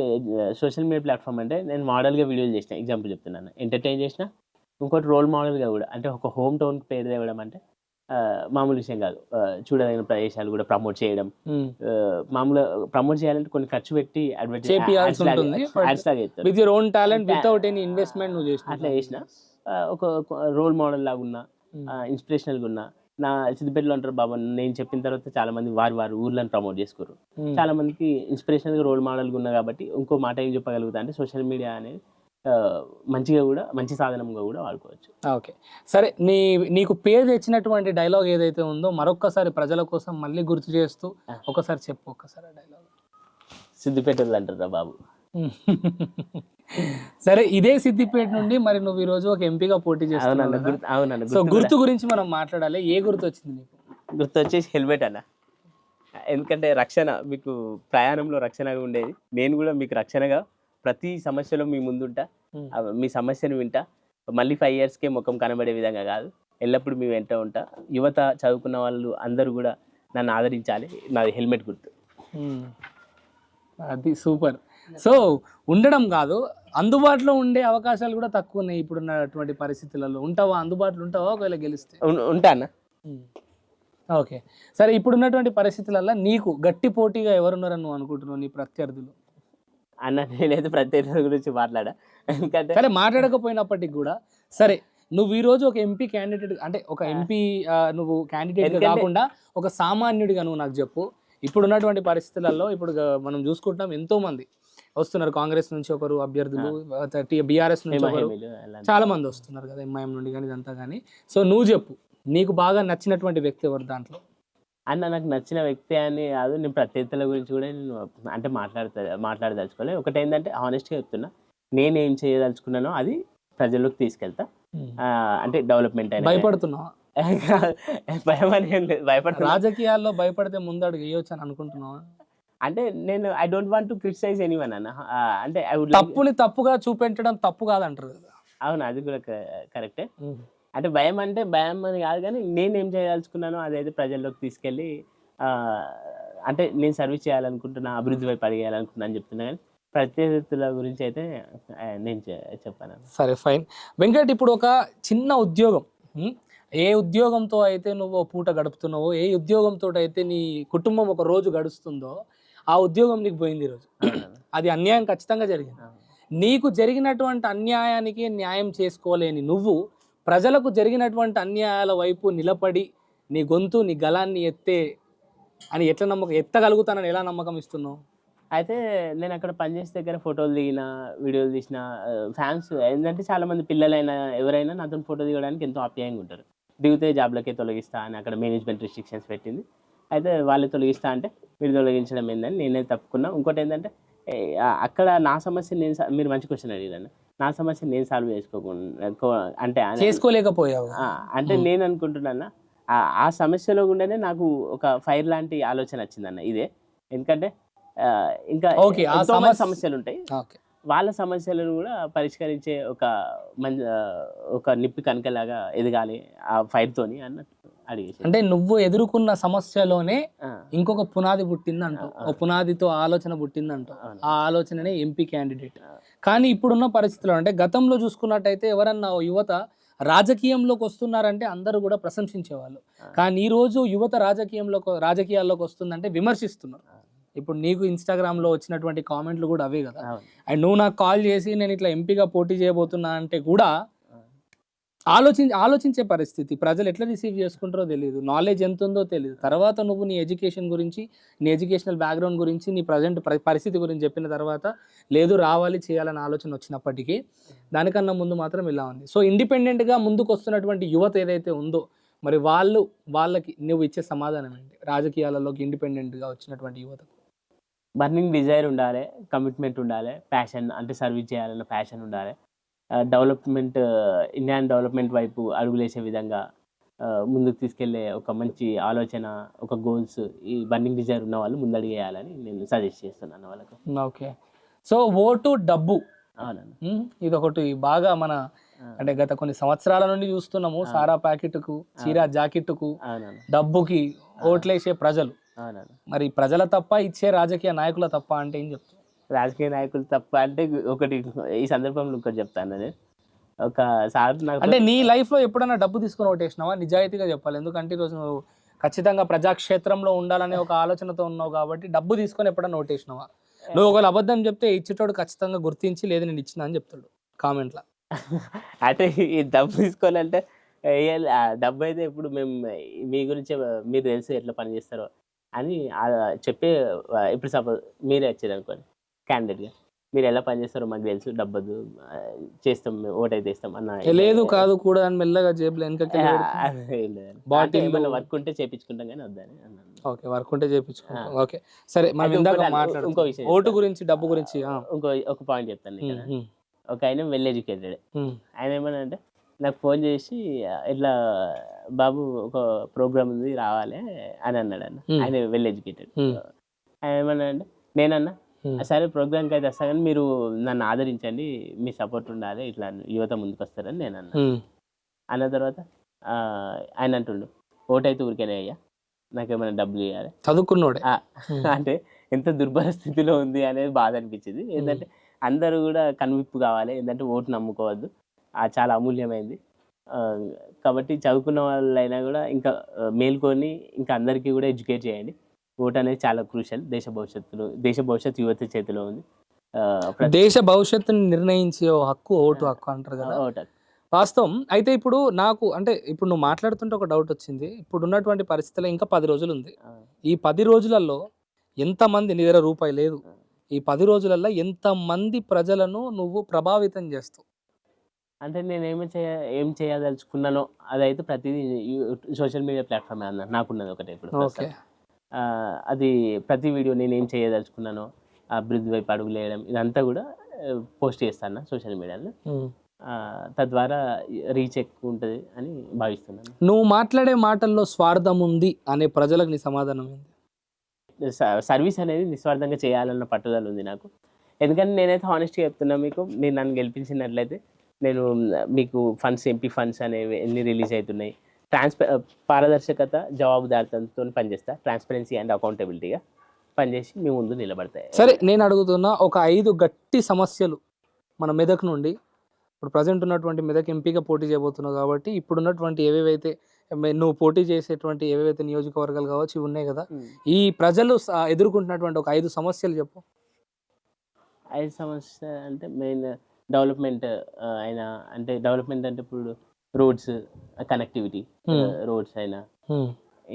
సోషల్ మీడియా ప్లాట్ఫామ్ అంటే నేను మోడల్గా వీడియోలు చేసిన, ఎగ్జాంపుల్ చెప్తున్నాను, ఎంటర్టైన్ చేసిన. ఇంకోటి రోల్ మోడల్గా కూడా, అంటే ఒక హోమ్ టౌన్కి పేరు తేవడం అంటే మామూలు విషయం కాదు. చూడదగిన ప్రదేశాలు కూడా ప్రమోట్ చేయడం, మామూలుగా ప్రమోట్ చేయాలంటే కొన్ని ఖర్చు పెట్టి అట్లా చేసిన. ఒక రోల్ మోడల్ లాగా ఉన్నా, ఇన్స్పిరేషనల్గా ఉన్నా. నా సిద్దిపేటలో అంటారు బాబా, నేను చెప్పిన తర్వాత చాలా మంది వారి ఊర్లను ప్రమోట్ చేసుకోరు. చాలా మందికి ఇన్స్పిరేషనల్గా రోల్ మోడల్గా ఉన్నా కాబట్టి ఇంకో మాట ఏం చెప్పగలుగుతా అంటే సోషల్ మీడియా అనేది మంచిగా కూడా, మంచి సాధనంగా కూడా వాడుకోవచ్చు. ఓకే, సరే. నీకు పేరు తెచ్చినటువంటి డైలాగ్ ఏదైతే ఉందో మరొక్కసారి ప్రజల కోసం మళ్ళీ గుర్తు చేస్తూ ఒకసారి చెప్పు, ఒక్కసారి డైలాగ్. సిద్దిపేటలో అంటారా బాబు. సరే, ఇదే సిద్దిపేట నుండి మరి నువ్వు ఈ రోజు ఒక ఎంపీగా పోటీ చేస్తున్నావు. సో గుర్తు గురించి మనం మాట్లాడాలి. ఏ గుర్తు వచ్చింది నీకు? గుర్తు వచ్చేసి హెల్మెట్ అన్న. ఎందుకంటే రక్షణ మీకు ప్రయాణంలో రక్షణగా ఉండేది. నేను కూడా మీకు రక్షణగా ప్రతి సమస్యలో మీ ముందుంటా. మీ సమస్యను వింటా. మళ్ళీ 5 ఇయర్స్కే ముఖం కనబడే విధంగా కాదు, ఎల్లప్పుడూ మీ వెంట ఉంటా. యువత చదువుకున్న వాళ్ళు అందరూ కూడా నన్ను ఆదరించాలి. నాది హెల్మెట్ గుర్తు. అది సూపర్. సో ఉండడం కాదు, అందుబాటులో ఉండే అవకాశాలు కూడా తక్కువ ఉన్నాయి ఇప్పుడున్నటువంటి పరిస్థితులలో. ఉంటావా, అందుబాటులో ఉంటావా ఒకవేళ గెలిస్తే? ఉంటానా? ఓకే, సరే. ఇప్పుడున్నటువంటి పరిస్థితులలో నీకు గట్టి పోటీగా ఎవరున్నారని నువ్వు అనుకుంటున్నావు నీ ప్రత్యర్థులు? అన్న నేనైతే ప్రత్యేకత గురించి మాట్లాడా, ఎందుకంటే సరే మాట్లాడకపోయినప్పటికి కూడా సరే, నువ్వు ఈ రోజు ఒక ఎంపీ క్యాండిడేట్, అంటే ఒక ఎంపీ నువ్వు క్యాండిడేట్ కాకుండా ఒక సామాన్యుడిగా నువ్వు నాకు చెప్పు. ఇప్పుడు ఉన్నటువంటి పరిస్థితులలో ఇప్పుడు మనం చూసుకుంటున్నాం, ఎంతో మంది వస్తున్నారు. కాంగ్రెస్ నుంచి ఒకరు అభ్యర్థులు, బీఆర్ఎస్ నుంచి ఒకరు, చాలా మంది వస్తున్నారు కదా, ఎంఐఎం నుండి కానీ ఇదంతా కానీ. సో నువ్వు చెప్పు, నీకు బాగా నచ్చినటువంటి వ్యక్తి ఎవరు దాంట్లో? అన్న నాకు నచ్చిన వ్యక్తి అని కాదు, నేను ప్రత్యర్థుల గురించి కూడా నేను అంటే మాట్లాడదలుచుకోలేదు. ఒకటి ఏంటంటే హానెస్ట్గా చెప్తున్నా, నేనేం చేయదలుచుకున్నానో అది ప్రజల్లోకి తీసుకెళ్తా. అంటే డెవలప్మెంట్ అయినా. భయపడుతున్నావా? భయం అని ఏం లేదు, భయపడుతున్నా. రాజకీయాల్లో భయపడితే ముందడుగు వేయొచ్చు అని అనుకుంటున్నావా? అంటే నేను I don't want to criticize anyone అన్న. అంటే తప్పుని తప్పుగా చూపెట్టడం తప్పు కాదంటారు కదా. అవును, అది కూడా కరెక్టే. అంటే భయం అని కాదు, కానీ నేనేం చేయదలుచుకున్నానో అదైతే ప్రజల్లోకి తీసుకెళ్ళి అంటే నేను సర్వీస్ చేయాలనుకుంటున్నా, అభివృద్ధి వైపు అడిగేయాలనుకుంటున్నా అని చెప్తున్నా. కానీ ప్రత్యేకతల గురించి అయితే నేను చెప్పాను. సరే ఫైన్ వెంకట్, ఇప్పుడు ఒక చిన్న ఉద్యోగం, ఏ ఉద్యోగంతో అయితే నువ్వు పూట గడుపుతున్నావో, ఏ ఉద్యోగంతో అయితే నీ కుటుంబం ఒక రోజు గడుస్తుందో, ఆ ఉద్యోగం నీకు పోయింది ఈరోజు. అది అన్యాయం ఖచ్చితంగా జరిగింది. నీకు జరిగినటువంటి అన్యాయానికి న్యాయం చేసుకోలేని నువ్వు ప్రజలకు జరిగినటువంటి అన్యాయాల వైపు నిలబడి నీ గొంతు, నీ గలాన్ని ఎత్తగలుగుతానని ఎలా నమ్మకం ఇస్తున్నావు? అయితే నేను అక్కడ పనిచేసే దగ్గర ఫోటోలు దిగిన, వీడియోలు తీసిన ఫ్యాన్స్ ఏంటంటే చాలామంది పిల్లలైనా ఎవరైనా నాతో ఫోటో దిగడానికి ఎంతో ఆప్యాయంగా ఉంటారు. దిగితే జాబ్లకే తొలగిస్తా అని అక్కడ మేనేజ్మెంట్ రిస్ట్రిక్షన్స్ పెట్టింది. అయితే వాళ్ళు తొలగిస్తా అంటే మీరు తొలగించడం ఏందని నేనే తప్పుకున్నా. ఇంకోటి ఏంటంటే అక్కడ నా సమస్య మీరు మంచి క్వశ్చన్ అడిగారు, నా సమస్య నేను సాల్వ్ అంటే చేసుకోలేకపోయావు అంటే నేను అనుకుంటున్నా ఆ సమస్యలో గుండెనే నాకు ఒక ఫైర్ లాంటి ఆలోచన వచ్చిందన్న ఇదే. ఎందుకంటే ఇంకా సమస్యలు ఉంటాయి, వాళ్ళ సమస్యలను కూడా పరిష్కరించే ఒక నిప్పి కనుకలాగా ఎదగాలి ఆ ఫైర్ తోని అన్నట్టు అడిగేసి. అంటే నువ్వు ఎదుర్కొన్న సమస్యలోనే ఇంకొక పునాది పుట్టిందంట, ఒక పునాదితో ఆలోచన పుట్టిందంట. ఆ ఆలోచననే ఎంపీ క్యాండిడేట్. కానీ ఇప్పుడున్న పరిస్థితుల్లో, అంటే గతంలో చూసుకున్నట్టయితే ఎవరన్నా యువత రాజకీయంలోకి వస్తున్నారంటే అందరూ కూడా ప్రశంసించేవాళ్ళు. కానీ ఈ రోజు యువత రాజకీయాల్లోకి వస్తుందంటే విమర్శిస్తున్నారు. ఇప్పుడు నీకు ఇన్స్టాగ్రామ్లో వచ్చినటువంటి కామెంట్లు కూడా అవే కదా. అండ్ నువ్వు నాకు కాల్ చేసి నేను ఇట్లా ఎంపీగా పోటీ చేయబోతున్నా అంటే కూడా ఆలోచించే పరిస్థితి. ప్రజలు ఎట్లా రిసీవ్ చేసుకుంటారో తెలియదు, నాలెడ్జ్ ఎంత ఉందో తెలియదు. తర్వాత నువ్వు నీ ఎడ్యుకేషన్ గురించి, నీ ఎడ్యుకేషనల్ బ్యాక్గ్రౌండ్ గురించి, నీ ప్రజెంట్ పరిస్థితి గురించి చెప్పిన తర్వాత లేదు రావాలి చేయాలని ఆలోచన వచ్చినప్పటికీ దానికన్నా ముందు మాత్రం ఇలా ఉంది. సో ఇండిపెండెంట్గా ముందుకు వస్తున్నటువంటి యువత ఏదైతే ఉందో, మరి వాళ్ళకి నువ్వు ఇచ్చే సమాధానం ఏంటి? రాజకీయాలలోకి ఇండిపెండెంట్గా వచ్చినటువంటి యువతకు బర్నింగ్ డిజైర్ ఉండాలి, కమిట్మెంట్ ఉండాలి, ప్యాషన్ అంటే సర్వీస్ చేయాలన్న ప్యాషన్ ఉండాలి, డెవలప్మెంట్ ఇండియన్ డెవలప్మెంట్ వైపు అడుగులేసే విధంగా ముందుకు తీసుకెళ్లే ఒక మంచి ఆలోచన, ఒక గోల్స్, ఈ బర్నింగ్ డిజైర్ ఉన్న వాళ్ళు ముందడిగేయాలని నేను సజెస్ట్ చేస్తున్నాను వాళ్ళకు. ఓకే, సో ఓటు డబ్బు, అవునండి, ఇది ఒకటి బాగా మన అంటే గత కొన్ని సంవత్సరాల నుండి చూస్తున్నాము. సారా ప్యాకెట్కు, చీరా జాకెట్కు, డబ్బుకి ఓట్లేసే ప్రజలు. మరి ప్రజల తప్ప, ఇచ్చే రాజకీయ నాయకుల తప్ప అంటే ఏం చెప్తారు? రాజకీయ నాయకులు తప్ప అంటే ఒకటి ఈ సందర్భంలో ఒకటి చెప్తాను. నేను ఒకసారి అంటే నీ లైఫ్లో ఎప్పుడైనా డబ్బు తీసుకొని ఓటేసినావా? నిజాయితీగా చెప్పాలి, ఎందుకంటే ఈరోజు నువ్వు ఖచ్చితంగా ప్రజాక్షేత్రంలో ఉండాలనే ఒక ఆలోచనతో ఉన్నావు కాబట్టి డబ్బు తీసుకొని ఎప్పుడైనా ఓటేసినావా? నువ్వు ఒకవేళ అబద్ధం చెప్తే ఇచ్చేటోడు ఖచ్చితంగా గుర్తించి లేదు నేను ఇచ్చిన అని చెప్తాడు కామెంట్లో. అంటే ఈ డబ్బు తీసుకోవాలంటే డబ్బు అయితే ఇప్పుడు మేము మీ గురించి మీరు తెలుసు ఎట్లా పని చేస్తారో అని చెప్పే, ఇప్పుడు సపోజ్ మీరే వచ్చారు అనుకోండి క్యాండిడేట్గా, మీరు ఎలా పని చేస్తారో మాకు తెలుసు, డబ్బు చేస్తాం, ఓటు అయితే ఇస్తాం అన్న లేదు కాదు కూడా అని మెల్లగా జేబులో వర్క్ ఉంటే చేపించుకుంటాం కానీ వద్దని అన్నాను. ఓకే, వర్క్ ఉంటే చేపించుకుంటాం. ఓకే సరే, మనం ఇందాక మాట్లాడు ఇంకో విషయం, ఓటు గురించి, డబ్బు గురించి. ఒక పాయింట్ చెప్తాను. ఒక ఆయన వెల్ ఎడ్యుకేటెడ్, ఆయన ఏమన్నా అంటే నాకు ఫోన్ చేసి ఇట్లా బాబు ఒక ప్రోగ్రామ్ ఉంది రావాలి అని అన్నాడు అన్న. ఆయన వెల్ ఎడ్యుకేటెడ్. ఆయన ఏమన్నా అంటే నేనన్నా సరే ప్రోగ్రామ్కి అయితే వస్తా కానీ మీరు నన్ను ఆదరించండి, మీ సపోర్ట్ ఉండాలి, ఇట్లా యువత ముందుకు వస్తారని నేను అన్నా. అన్న తర్వాత ఆయన అంటుండు ఓటైతే ఊరికేనే అయ్యా, నాకేమైనా డబ్బులు ఇవ్వాలి. చదువుకున్నోడే అంటే ఎంత దుర్భర స్థితిలో ఉంది అనేది బాధ అనిపించింది. ఏంటంటే అందరూ కూడా కనువిప్పు కావాలి, ఏంటంటే ఓటు నమ్ముకోవద్దు, చాలా అమూల్యమైంది. కాబట్టి చదువుకున్న వాళ్ళైనా కూడా ఇంకా మేల్కొని ఇంకా అందరికీ కూడా ఎడ్యుకేట్ చేయండి. ఓటు అనేది చాలా క్రూషియల్. దేశ భవిష్యత్తు యువత చేతిలో ఉంది. దేశ భవిష్యత్తుని నిర్ణయించే హక్కు ఓటు హక్కు అంటారు కదా, ఓటు వాస్తవం. అయితే ఇప్పుడు నాకు అంటే ఇప్పుడు నువ్వు మాట్లాడుతుంటే ఒక డౌట్ వచ్చింది. ఇప్పుడు ఉన్నటువంటి పరిస్థితుల్లో ఇంకా 10 రోజులు ఉంది. ఈ 10 రోజులలో ఎంతమంది, నీ దగ్గర రూపాయి లేదు, ఈ 10 రోజులలో ఎంతమంది ప్రజలను నువ్వు ప్రభావితం చేస్తావు? అంటే నేను ఏం చేయదలుచుకున్నానో అదైతే ప్రతిదీ సోషల్ మీడియా ప్లాట్ఫామ్ అన్న నాకున్నది ఒకటే ఇప్పుడు. ఓకే, అది ప్రతి వీడియో నేను ఏం చేయదలుచుకున్నానో అభివృద్ధి వైపు అడుగులు వేయడం ఇదంతా కూడా పోస్ట్ చేస్తాను సోషల్ మీడియాలో. తద్వారా రీచ్ ఎక్కువ ఉంటుంది అని భావిస్తున్నాను. నువ్వు మాట్లాడే మాటల్లో స్వార్థం ఉంది అనే ప్రజలకు నీ సమాధానం ఏంది? సర్వీస్ అనేది నిస్వార్థంగా చేయాలన్న పట్టుదల ఉంది నాకు. ఎందుకంటే నేనైతే హానెస్ట్గా చెప్తున్నా మీకు, మీరు నన్ను గెలిపించినట్లయితే నేను మీకు ఫండ్స్, ఎంపీ ఫండ్స్ అనేవి ఎన్ని రిలీజ్ అవుతున్నాయి, పారదర్శకత జవాబుదారితనంతో పనిచేస్తా, ట్రాన్స్పరెన్సీ అండ్ అకౌంటబిలిటీగా పనిచేసి మీ ముందు నిలబడతాయి. సరే, నేను అడుగుతున్నా ఒక 5 గట్టి సమస్యలు మన మెదక్ నుండి, ఇప్పుడు ప్రజెంట్ ఉన్నటువంటి మెదక్ ఎంపీగా పోటీ చేయబోతున్నావు కాబట్టి ఇప్పుడున్నటువంటి ఏవేవైతే నువ్వు పోటీ చేసేటువంటి ఏవేవైతే నియోజకవర్గాలు కావచ్చు ఇవి ఉన్నాయి కదా, ఈ ప్రజలు ఎదుర్కొంటున్నటువంటి ఒక 5 సమస్యలు చెప్పు. 5 సమస్యలు అంటే మెయిన్ డెవలప్మెంట్ అయినా, అంటే డెవలప్మెంట్ అంటే ఇప్పుడు రోడ్స్ కనెక్టివిటీ, రోడ్స్ అయినా,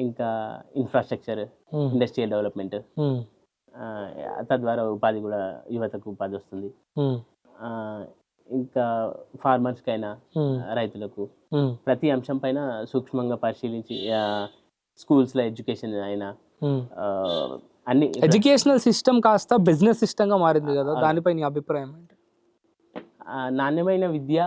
ఇంకా ఇన్ఫ్రాస్ట్రక్చర్, ఇండస్ట్రియల్ డెవలప్మెంట్, తద్వారా ఉపాధి కూడా యువతకు ఉపాధి వస్తుంది. ఇంకా ఫార్మర్స్కి అయినా, రైతులకు ప్రతి అంశం పైన సూక్ష్మంగా పరిశీలించి స్కూల్స్లో ఎడ్యుకేషన్ అయినా అన్ని. ఎడ్యుకేషనల్ సిస్టమ్ కాస్త బిజినెస్ సిస్టంగా మారింది కదా, దానిపై నీ అభిప్రాయం ఏంటి? నాణ్యమైన విద్య,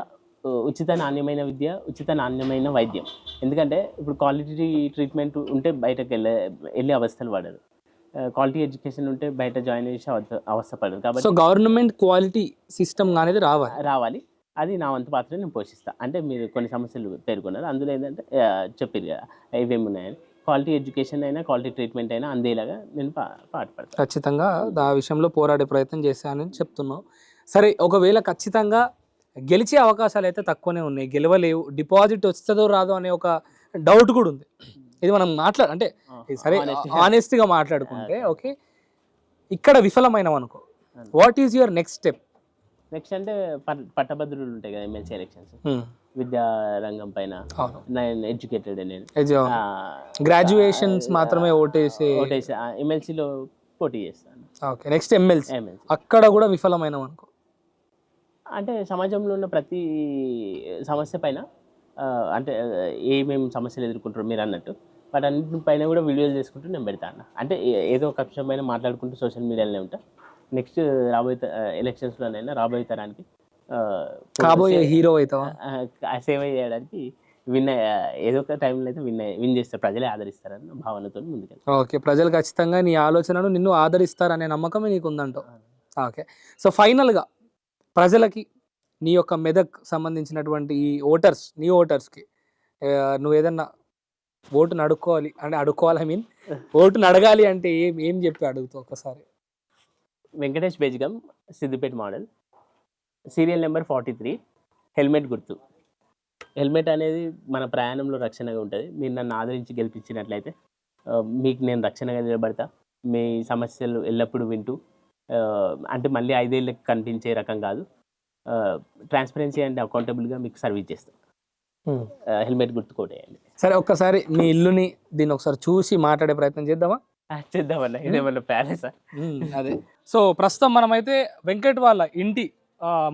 ఉచిత నాణ్యమైన విద్య, ఉచిత నాణ్యమైన వైద్యం. ఎందుకంటే ఇప్పుడు క్వాలిటీ ట్రీట్మెంట్ ఉంటే బయటకు వెళ్ళే అవస్థలు పడరు, క్వాలిటీ ఎడ్యుకేషన్ ఉంటే బయట జాయిన్ చేసే అవస్థ పడరు. కాబట్టి సో గవర్నమెంట్ క్వాలిటీ సిస్టమ్ అనేది రావాలి. అది నా వంతు పాత్ర నేను పోషిస్తా. అంటే మీరు కొన్ని సమస్యలు పేర్కొన్నారు, అందులో ఏంటంటే చెప్పారు కదా ఇవేమి ఉన్నాయని. క్వాలిటీ ఎడ్యుకేషన్ అయినా, క్వాలిటీ ట్రీట్మెంట్ అయినా అందేలాగా నేను పాటుపడతాను. ఖచ్చితంగా ఆ విషయంలో పోరాడే ప్రయత్నం చేశానని చెప్తున్నావు. సరే, ఒకవేళ ఖచ్చితంగా గెలిచే అవకాశాలు అయితే తక్కువనే ఉన్నాయి, గెలవలేవు, డిపాజిట్ వస్తుందో రాదో అనే ఒక డౌట్ కూడా ఉంది. ఇది మనం అంటే సరే ఆనెస్ట్గా మాట్లాడుకుంటే ఓకే, ఇక్కడ విఫలమైనవి అనుకో, what is your next step? Next అంటే పట్టభద్రులు ఉంటాయి కదా ఎమ్మెల్సీ ఎలక్షన్స్, విద్యా రంగం పైన నేను ఎడ్యుకేటెడ్, నేను గ్రాడ్యుయేషన్స్ మాత్రమే ఓటేసి ఎమ్మెల్సీలో పోటీ చేస్తాను. ఓకే, నెక్స్ట్ ఎమ్మెల్సీ, అక్కడ కూడా విఫలమైనవి అనుకో. అంటే సమాజంలో ఉన్న ప్రతి సమస్య పైన, అంటే ఏమేమి సమస్యలు ఎదుర్కొంటారో మీరు అన్నట్టు వాటన్నిటి పైన కూడా వీడియోలు చేసుకుంటూ నేను పెడతాను. అంటే ఏదో ఒక అంశం పైన మాట్లాడుకుంటూ సోషల్ మీడియాలోనే ఉంటా. నెక్స్ట్ రాబోయే ఎలక్షన్స్లోనైనా రాబోయే తరానికి కాబోయే హీరో అవుతావా, సేవ చేయడానికి ఏదో ఒక టైంలో అయితే విన్ చేస్తారు, ప్రజలే ఆదరిస్తారన్న భావనతో ముందుకెళ్తాను. ఓకే, ప్రజలు ఖచ్చితంగా నీ ఆలోచనను నిన్ను ఆదరిస్తారనే నమ్మకమే నీకు ఉందంటావు. ఓకే, సో ఫైనల్గా ప్రజలకి నీ యొక్క మెదక్ సంబంధించినటువంటి ఈ నీ ఓటర్స్కి నువ్వు ఏదన్నా ఓటును అడుక్కోవాలి ఐ మీన్ ఓటును అడగాలి అంటే ఏం చెప్పి అడుగుతావు ఒకసారి? Venkatesh Bejgam, Siddipet model, serial number 43, helmet గుర్తు. హెల్మెట్ అనేది మన ప్రయాణంలో రక్షణగా ఉంటుంది. మీరు నన్ను ఆదరించి గెలిపించినట్లయితే మీకు నేను రక్షణగా నిలబడతా. మీ సమస్యలు ఎల్లప్పుడూ వింటూ, అంటే మళ్ళీ 5 ఏళ్ళకి కనిపించే రకం కాదు, ట్రాన్స్పరెన్సీ అండ్ అకౌంటబుల్గా మీకు సర్వీస్ చేస్తాం. హెల్మెట్ గుర్తుకోటేయండి. సరే, ఒక్కసారి మీ ఇల్లుని దీన్ని ఒకసారి చూసి మాట్లాడే ప్రయత్నం చేద్దామా? చేద్దామన్నా, ఇదేమన్నా ప్యాలెస్? అదే. సో ప్రస్తుతం మనమైతే వెంకట్ వాళ్ళ ఇంటి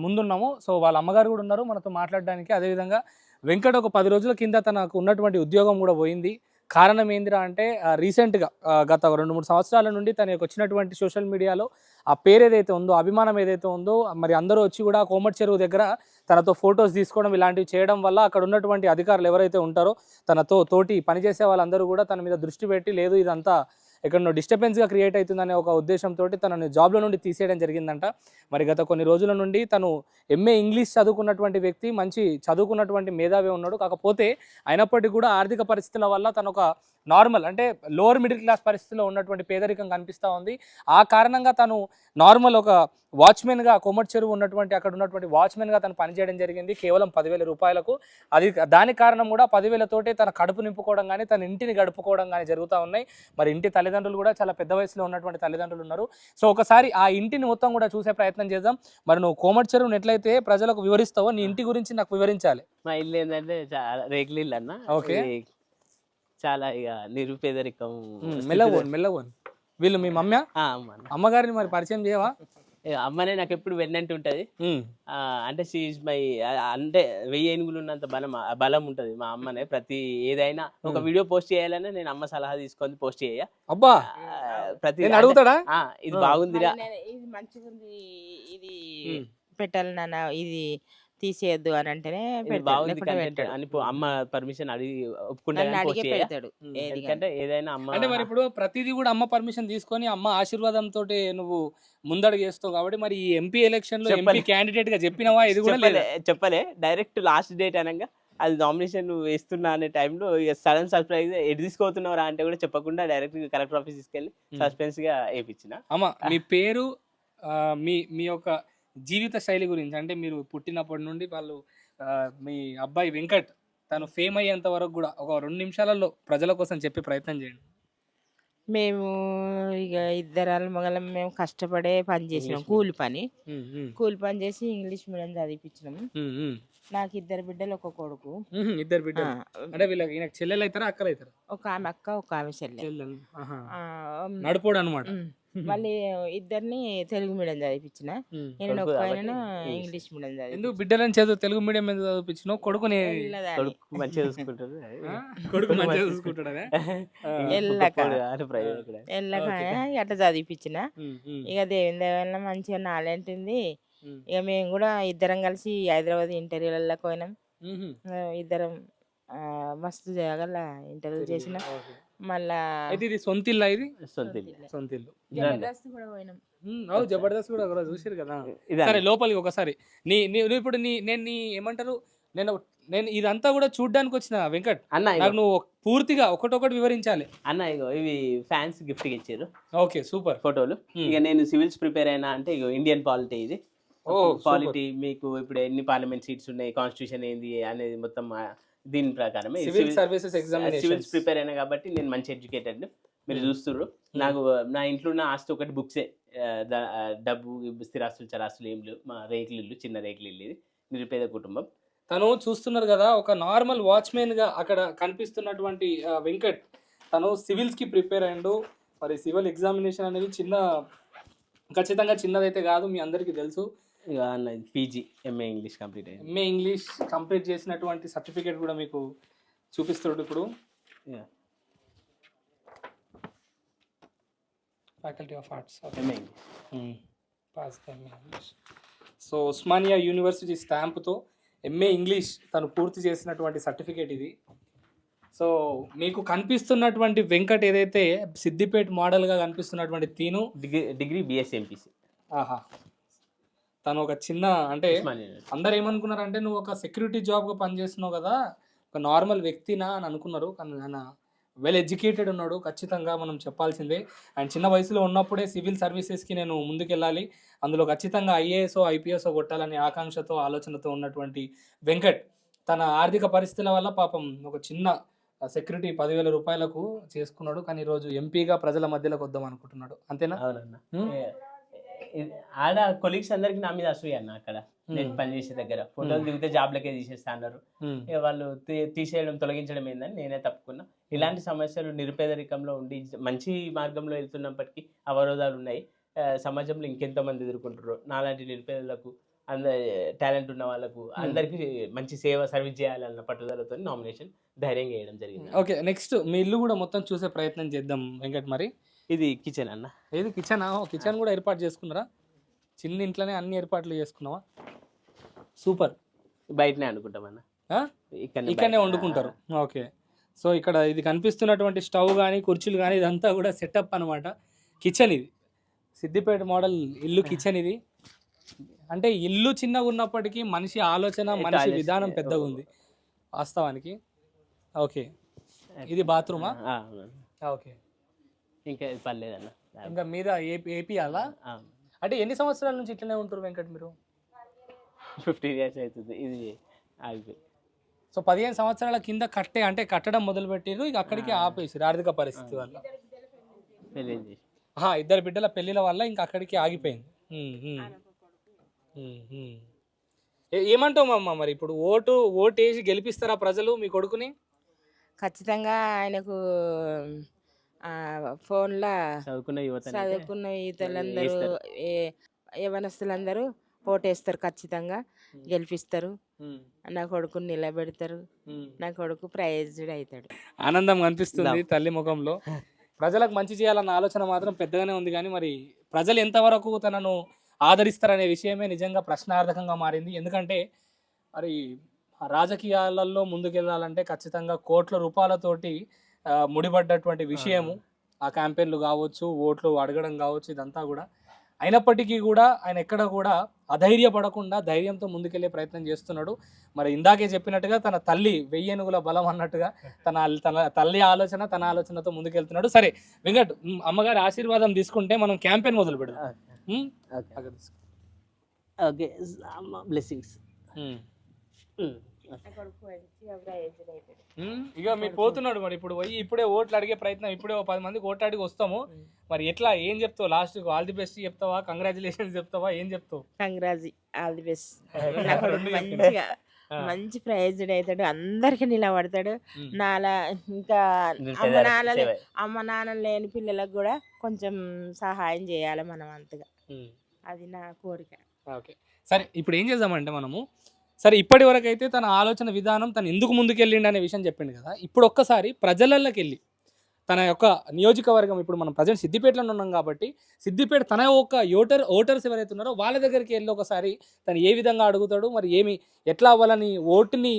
ముందున్నాము. సో వాళ్ళ అమ్మగారు కూడా ఉన్నారు మనతో మాట్లాడడానికి. అదేవిధంగా వెంకట్ ఒక 10 రోజుల కింద తనకు ఉన్నటువంటి ఉద్యోగం కూడా పోయింది, కారణం ఏందిరా అంటే రీసెంట్గా గత 2-3 సంవత్సరాల నుండి తనకు వచ్చినటువంటి సోషల్ మీడియాలో ఆ పేరు ఏదైతే ఉందో, అభిమానం ఏదైతే ఉందో, మరి అందరూ వచ్చి కూడా కోమటి చెరువు దగ్గర తనతో ఫొటోస్ తీసుకోవడం ఇలాంటివి చేయడం వల్ల అక్కడ ఉన్నటువంటి అధికారులు ఎవరైతే ఉంటారో తనతో తోటి పనిచేసే వాళ్ళందరూ కూడా తన మీద దృష్టి పెట్టి, లేదు ఇదంతా ఎక్కడో డిస్టర్బెన్స్గా క్రియేట్ అవుతుందనే ఒక ఉద్దేశంతో తనని జాబ్లో నుండి తీసేయడం జరిగిందంట. మరి గత కొన్ని రోజుల నుండి తను ఎంఏ ఇంగ్లీష్ చదువుకున్నటువంటి వ్యక్తి, మంచి చదువుకున్నటువంటి మేధావి ఉన్నాడు. కాకపోతే అయినప్పటికీ కూడా ఆర్థిక పరిస్థితుల వల్ల తను ఒక నార్మల్ అంటే లోవర్ మిడిల్ క్లాస్ పరిస్థితిలో ఉన్నటువంటి పేదరికం కనిపిస్తూ ఉంది. ఆ కారణంగా తను నార్మల్ ఒక వాచ్మెన్గా కోమటి చెరువు ఉన్నటువంటి అక్కడ ఉన్నటువంటి వాచ్మెన్గా తను పనిచేయడం జరిగింది కేవలం 10,000 రూపాయలకు. అది దానికి కారణం కూడా 10,000తోటే తన కడుపు నింపుకోవడం కానీ, తన ఇంటిని గడుపుకోవడం కానీ జరుగుతూ ఉన్నాయి. మరి ఇంటి తల్లిదండ్రులు కూడా చాలా పెద్ద వయసులో ఉన్నటువంటి తల్లిదండ్రులు ఉన్నారు. సో ఒకసారి ఆ ఇంటిని మొత్తం కూడా చూసే ప్రయత్నం చేద్దాం. మరి నువ్వు కోమటి చెరువుని ఎట్లయితే ప్రజలకు వివరిస్తావో నీ ఇంటి గురించి నాకు వివరించాలి. మా ఇల్లు ఏంటంటే చాలా రేకుల ఇల్లు అన్న. ఓకే. చాలా ఇక నిరుపేదరికం. మెల్లగోన్ వీళ్ళు మీ మమ్మీ అమ్మగారిని మరి పరిచయం చేయవా? అమ్మనే నాకు ఎప్పుడు వెన్నంటి ఉంటది. అంటే షీఈ్ మై అంటే 1000 ఏనుగులు ఉన్నంత బలం ఉంటది మా అమ్మనే. ప్రతి ఏదైనా ఒక వీడియో పోస్ట్ చేయాలనే నేను అమ్మ సలహా తీసుకొని పోస్ట్ చేయ. అబ్బా ప్రతి అడుగుతాడా ఇది బాగుందిరా, ఇది మంచిగా ఉంది, ఇది పెట్టాలి నాన్న, ఇది తీసేయద్దు అని అంటేనే బాగుంది కంటెంట్ అని అమ్మ పర్మిషన్ అడిగి ఒప్పుకుంటాడు. ఎందుకంటే ఏదైనా అమ్మ అంటే మరి ఇప్పుడు ప్రతిదీ కూడా అమ్మ పర్మిషన్ తీసుకొని అమ్మ ఆశీర్వాదంతో నువ్వు ముందడుగు చేస్తావు కాబట్టి మరి ఈ ఎంపీ ఎలక్షన్ లో ఎంపీ క్యాండిడేట్ గా చెప్పినవా? ఇది కూడా చెప్పలే. డైరెక్ట్ లాస్ట్ డేట్ అనగా అది నామినేషన్ వేస్తున్నా అనే టైంలో సడన్ సర్ప్రైజ్ ఎటు తీసుకోతున్నారా అంటే కూడా చెప్పకుండా డైరెక్ట్ కలెక్టర్ ఆఫీస్ తీసుకెళ్లి సస్పెన్స్ గా వేయించిన. అమ్మ మీ పేరు, మీ యొక్క జీవిత శైలి గురించి, అంటే మీరు పుట్టినప్పటి నుండి వాళ్ళు మీ అబ్బాయి వెంకట్ తను ఫేమ్ అయ్యేంత వరకు కూడా ఒక 2 నిమిషాలలో ప్రజల కోసం చెప్పే ప్రయత్నం చేయండి. మేము ఇక ఇద్దరాలు మగలం మేము కష్టపడే పని చేసినాం, కూలి పని చేసి ఇంగ్లీష్ మీడియం చదివించినాము. నాకు 2 బిడ్డలు, ఒక కొడుకు. 2 బిడ్డలు అంటే వీళ్ళకి ఈయనకి చెల్లెలు అవుతారా అక్కలు అవుతారా? ఒక ఆమె అక్క, ఒక ఆమె చెల్లె. నడుపోడు అనమాట. మళ్ళీ 2ని తెలుగు మీడియం చదివించిన, నేను ఒక ఆయన ఇంగ్లీష్ మీడియం చదివి. ఎందుకు బిడ్డలని తెలుగు మీడియం మీద చదివించిన? కొడుకుని మంచిగా చూసుకుంటారు. కొడుకు మంచిగా చూసుకుంటాడు అట్లా చదివించిన. ఇక దేవుని దేవల్ల మంచిగా నాలెంట్ ఉంది. ఇక మేము కూడా ఇద్దరం కలిసి హైదరాబాద్ ఇంటర్వ్యూలకు పోయినాం. ఇద్దరం మస్తు జగల ఇంటర్వ్యూ చేసిన. మళ్ళా ఇది సొంత ఇల్లు, ఇది సొంత ఇల్లు. జబర్దస్త్ కూడా ఒకరోజు చూసారు కదా. సరే లోపలికి ఒకసారి ఇప్పుడు నేను ఏమంటారు, నేను ఇదంతా కూడా చూడ్డానికి వచ్చిన వెంకట్ అన్న. నాకు నువ్వు పూర్తిగా ఒకటొకటి వివరించాలి అన్న. ఇగో ఇవి ఫ్యాన్స్ గిఫ్ట్ ఇచ్చారు. ఓకే సూపర్ ఫోటోలు. ఇక నేను సివిల్స్ ప్రిపేర్ అయినా అంటే ఇగో ఇండియన్ పాలిటీ, ఇది పాలిటీ మీకు ఇప్పుడు ఎన్ని పార్లమెంట్ సీట్స్ ఉన్నాయి, కాన్స్టిట్యూషన్ ఏంది అనేది మొత్తం దీని ప్రకారమే సివిల్స్ ప్రిపేర్ అయినా కాబట్టి నేను మంచి ఎడ్యుకేటెడ్. మీరు చూస్తున్నారు నాకు నా ఇంట్లో ఉన్న ఆస్తి ఒకటి బుక్సే, డబ్బు స్థిరాస్తులు చరాస్తులు ఏం లేవు. మా రేకులు ఇల్లు, చిన్న రేకులు ఇల్లు, ఇది నిరుపేద కుటుంబం. తను చూస్తున్నారు కదా, ఒక నార్మల్ వాచ్మెన్ గా అక్కడ కనిపిస్తున్నటువంటి వెంకట్ తను సివిల్స్ కి ప్రిపేర్ అయ్యిండు. మరి సివిల్ ఎగ్జామినేషన్ అనేది ఖచ్చితంగా చిన్నదైతే కాదు, మీ అందరికీ తెలుసు. పీజీ ఎంఏ ఇంగ్లీష్ కంప్లీట్ అయ్యింది. ఎంఏ ఇంగ్లీష్ కంప్లీట్ చేసినటువంటి సర్టిఫికేట్ కూడా మీకు చూపిస్తాడు ఇప్పుడు. Faculty of arts MA pass MA English. So Osmania university స్టాంప్తో ఎంఏ ఇంగ్లీష్ తను పూర్తి చేసినటువంటి సర్టిఫికేట్ ఇది. సో మీకు కనిపిస్తున్నటువంటి వెంకట్ ఏదైతే సిద్దిపేట మోడల్గా కనిపిస్తున్నటువంటి తీను డిగ్రీ బిఎస్సీ ఎంపీసీ. ఆహా, తను ఒక చిన్న అంటే అందరు ఏమనుకున్నారంటే నువ్వు ఒక సెక్యూరిటీ జాబ్గా పనిచేస్తున్నావు కదా, ఒక నార్మల్ వ్యక్తినా అని అనుకున్నారు. కానీ ఆయన వెల్ ఎడ్యుకేటెడ్ ఉన్నాడు, ఖచ్చితంగా మనం చెప్పాల్సిందే. ఆయన చిన్న వయసులో ఉన్నప్పుడే సివిల్ సర్వీసెస్కి నేను ముందుకెళ్ళాలి, అందులో ఖచ్చితంగా ఐఏఎస్ఓ ఐపీఎస్ఓ కొట్టాలనే ఆకాంక్షతో ఆలోచనతో ఉన్నటువంటి వెంకట్ తన ఆర్థిక పరిస్థితుల వల్ల పాపం ఒక చిన్న సెక్యూరిటీ 10,000 రూపాయలకు చేసుకున్నాడు. కానీ ఈరోజు ఎంపీగా ప్రజల మధ్యలోకి వద్దాం అనుకుంటున్నాడు. అంతేనా? ఆడ కొలీగ్స్ అందరికి నా మీద అసూయ అన్న. అక్కడ నేను పనిచేసే దగ్గర ఫోటోలు దిగితే జాబ్లకే తీసేస్తా అన్నారు. ఇక వాళ్ళు తీసేయడం తొలగించడం ఏందని నేనే తప్పుకున్నా. ఇలాంటి సమస్యలు నిరుపేదరికంలో ఉండి మంచి మార్గంలో వెళ్తున్నప్పటికీ అవరోధాలు ఉన్నాయి. సమాజంలో ఇంకెంతో మంది ఎదుర్కొంటారు. నాలాంటి నిరుపేదలకు టాలెంట్ ఉన్న వాళ్ళకు అందరికి మంచి సర్వీస్ చేయాలన్న పట్టుదలతో నామినేషన్ ధైర్యంగా వేయడం జరిగింది. ఓకే, నెక్స్ట్ మీ ఇల్లు కూడా మొత్తం చూసే ప్రయత్నం చేద్దాం వెంకట్. మరి ఇది కిచెన్ అన్న. ఏది కిచెన్? కిచెన్ కూడా ఏర్పాటు చేసుకున్నారా? చిన్న ఇంట్లోనే అన్ని ఏర్పాట్లు చేసుకున్నావా? సూపర్. బయటనే అనుకుంటామన్న, ఇక్కడనే వండుకుంటారు. ఓకే, సో ఇక్కడ ఇది కనిపిస్తున్నటువంటి స్టవ్ కానీ కుర్చీలు కానీ ఇదంతా కూడా సెటప్ అనమాట. కిచెన్ ఇది సిద్దిపేట మోడల్ ఇల్లు కిచెన్ ఇది. అంటే ఇల్లు చిన్నగా ఉన్నప్పటికీ మనిషి ఆలోచన మనిషి విధానం పెద్దగా ఉంది వాస్తవానికి. ఓకే, ఇది బాత్రూమా? ఓకే, ఇంకా పర్లేదన్న. ఇంకా మీద ఏపీ అలా. అంటే ఎన్ని సంవత్సరాల నుంచి ఇట్లనే ఉంటారు వెంకట్ మీరు? 15 years అవుతుంది ఇది ఆగిపోయి. సో 15 సంవత్సరాల కింద కట్టడం మొదలు పెట్టారు, ఇక అక్కడికి ఆపేసారు ఆర్థిక పరిస్థితి వల్ల. ఇద్దరు బిడ్డల పెళ్లిల వల్ల ఇంకా అక్కడికి ఆగిపోయింది. ఏమంటావు అమ్మ మరి? ఇప్పుడు ఓటు వేసి గెలిపిస్తారా ప్రజలు మీ కొడుకుని? ఖచ్చితంగా ఆయనకు ఫోన్లో చదువుకున్న యువతలందరూ యవనస్తులందరూ ఓటేస్తారు, ఖచ్చితంగా గెలిపిస్తారు. నా కొడుకుని నిలబెడతారు, నా కొడుకు ప్రైజ్డ్ అవుతాడు. ఆనందం కనిపిస్తుంది తల్లి ముఖంలో. ప్రజలకు మంచి చేయాలన్న ఆలోచన మాత్రం పెద్దగానే ఉంది, కానీ మరి ప్రజలు ఎంతవరకు తనను ఆదరిస్తారనే విషయమే నిజంగా ప్రశ్నార్థకంగా మారింది. ఎందుకంటే మరి రాజకీయాలలో ముందుకెళ్ళాలంటే ఖచ్చితంగా కోట్ల రూపాయలతోటి ముడిపడ్డటువంటి విషయము. ఆ క్యాంపెయిన్లు కావచ్చు, ఓట్లు అడగడం కావచ్చు, ఇదంతా కూడా. అయినప్పటికీ కూడా ఆయన ఎక్కడ కూడా అధైర్యపడకుండా ధైర్యంతో ముందుకెళ్లే ప్రయత్నం చేస్తున్నాడు. మరి ఇందాకే చెప్పినట్టుగా తన తల్లి 1000 ఏనుగుల బలం అన్నట్టుగా తన తల్లి ఆలోచన తన ఆలోచనతో ముందుకెళ్తున్నాడు. సరే వెంకట్, అమ్మగారి ఆశీర్వాదం తీసుకుంటే మనం క్యాంపెయిన్ మొదలు పెడదాం. Okay, blessings. ఇక మీరు పోతున్నాడు మరి ఇప్పుడు పోయి ఇప్పుడే ఓట్లు అడిగే ప్రయత్నం, ఇప్పుడే 10 మందికి ఓట్లు అడిగి వస్తాము. మరి ఎట్లా ఏం చెప్తావు? లాస్ట్ ఆల్ ది బెస్ట్ చెప్తావా, కంగ్రాచులేషన్స్ చెప్తావా, ఏం చెప్తావు? All the best. మంచి ప్రైజ్డ్ అవుతాడు, అందరికి నిలబడతాడు. నాలా ఇంకా అమ్మ నాన్న లేని పిల్లలకు కూడా కొంచెం సహాయం చేయాలి మనం అంతగా, అది నా కోరిక. ఓకే, సరే ఇప్పుడు ఏం చేద్దామంటే మనము, సరే ఇప్పటి వరకు అయితే తన ఆలోచన విధానం తను ఎందుకు ముందుకెళ్ళిండి అనే విషయం చెప్పింది కదా. ఇప్పుడు ఒక్కసారి ప్రజలలోకి వెళ్ళి తన యొక్క నియోజకవర్గం, ఇప్పుడు మనం ప్రజెంట్ సిద్దిపేటలో ఉన్నాం కాబట్టి సిద్దిపేట తన యొక్క ఓటర్స్ ఎవరైతే ఉన్నారో వాళ్ళ దగ్గరికి వెళ్ళి ఒకసారి తను ఏ విధంగా అడుగుతాడు, మరి ఎట్లా అవ్వాలని, ఓటుని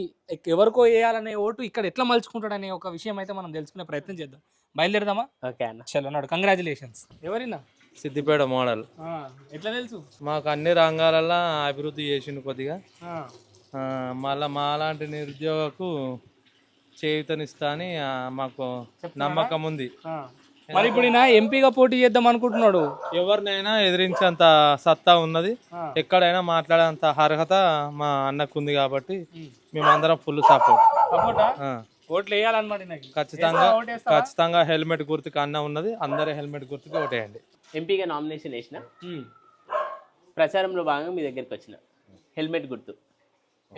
ఎవరికో వేయాలనే ఓటు ఇక్కడ ఎట్లా మలుచుకుంటాడనే ఒక విషయం అయితే మనం తెలుసుకునే ప్రయత్నం చేద్దాం. బయలుదేరదామా? ఓకే అన్న, చలో నాడు. కంగ్రాచులేషన్స్. ఎవరినా? సిద్దిపేట మోడల్. ఎట్లా తెలుసు? మాకు అన్ని రంగాలలో అభివృద్ధి చేసిండు కొద్దిగా. మళ్ళీ మాలాంటి నిరుద్యోగకు చేయూతనిస్తా అని మాకు నమ్మకం ఉంది. మరి ఇప్పుడు ఈయన ఎంపీగా పోటీ చేద్దాం అనుకుంటున్నాడు. ఎవరినైనా ఎదిరించేంత సత్తా ఉన్నది, ఎక్కడైనా మాట్లాడేంత అర్హత మా అన్నకు ఉంది కాబట్టి మేమందరం ఫుల్ సపోర్ట్. ఓట్లు వేయాలన్నమాట. ఖచ్చితంగా హెల్మెట్ గుర్తుకి అన్న ఉన్నది, అందరూ హెల్మెట్ గుర్తుకి ఓటేయండి. ఎంపీగా నామినేషన్ వేసిన ప్రచారంలో భాగంగా మీ దగ్గరికి వచ్చిన హెల్మెట్ గుర్తు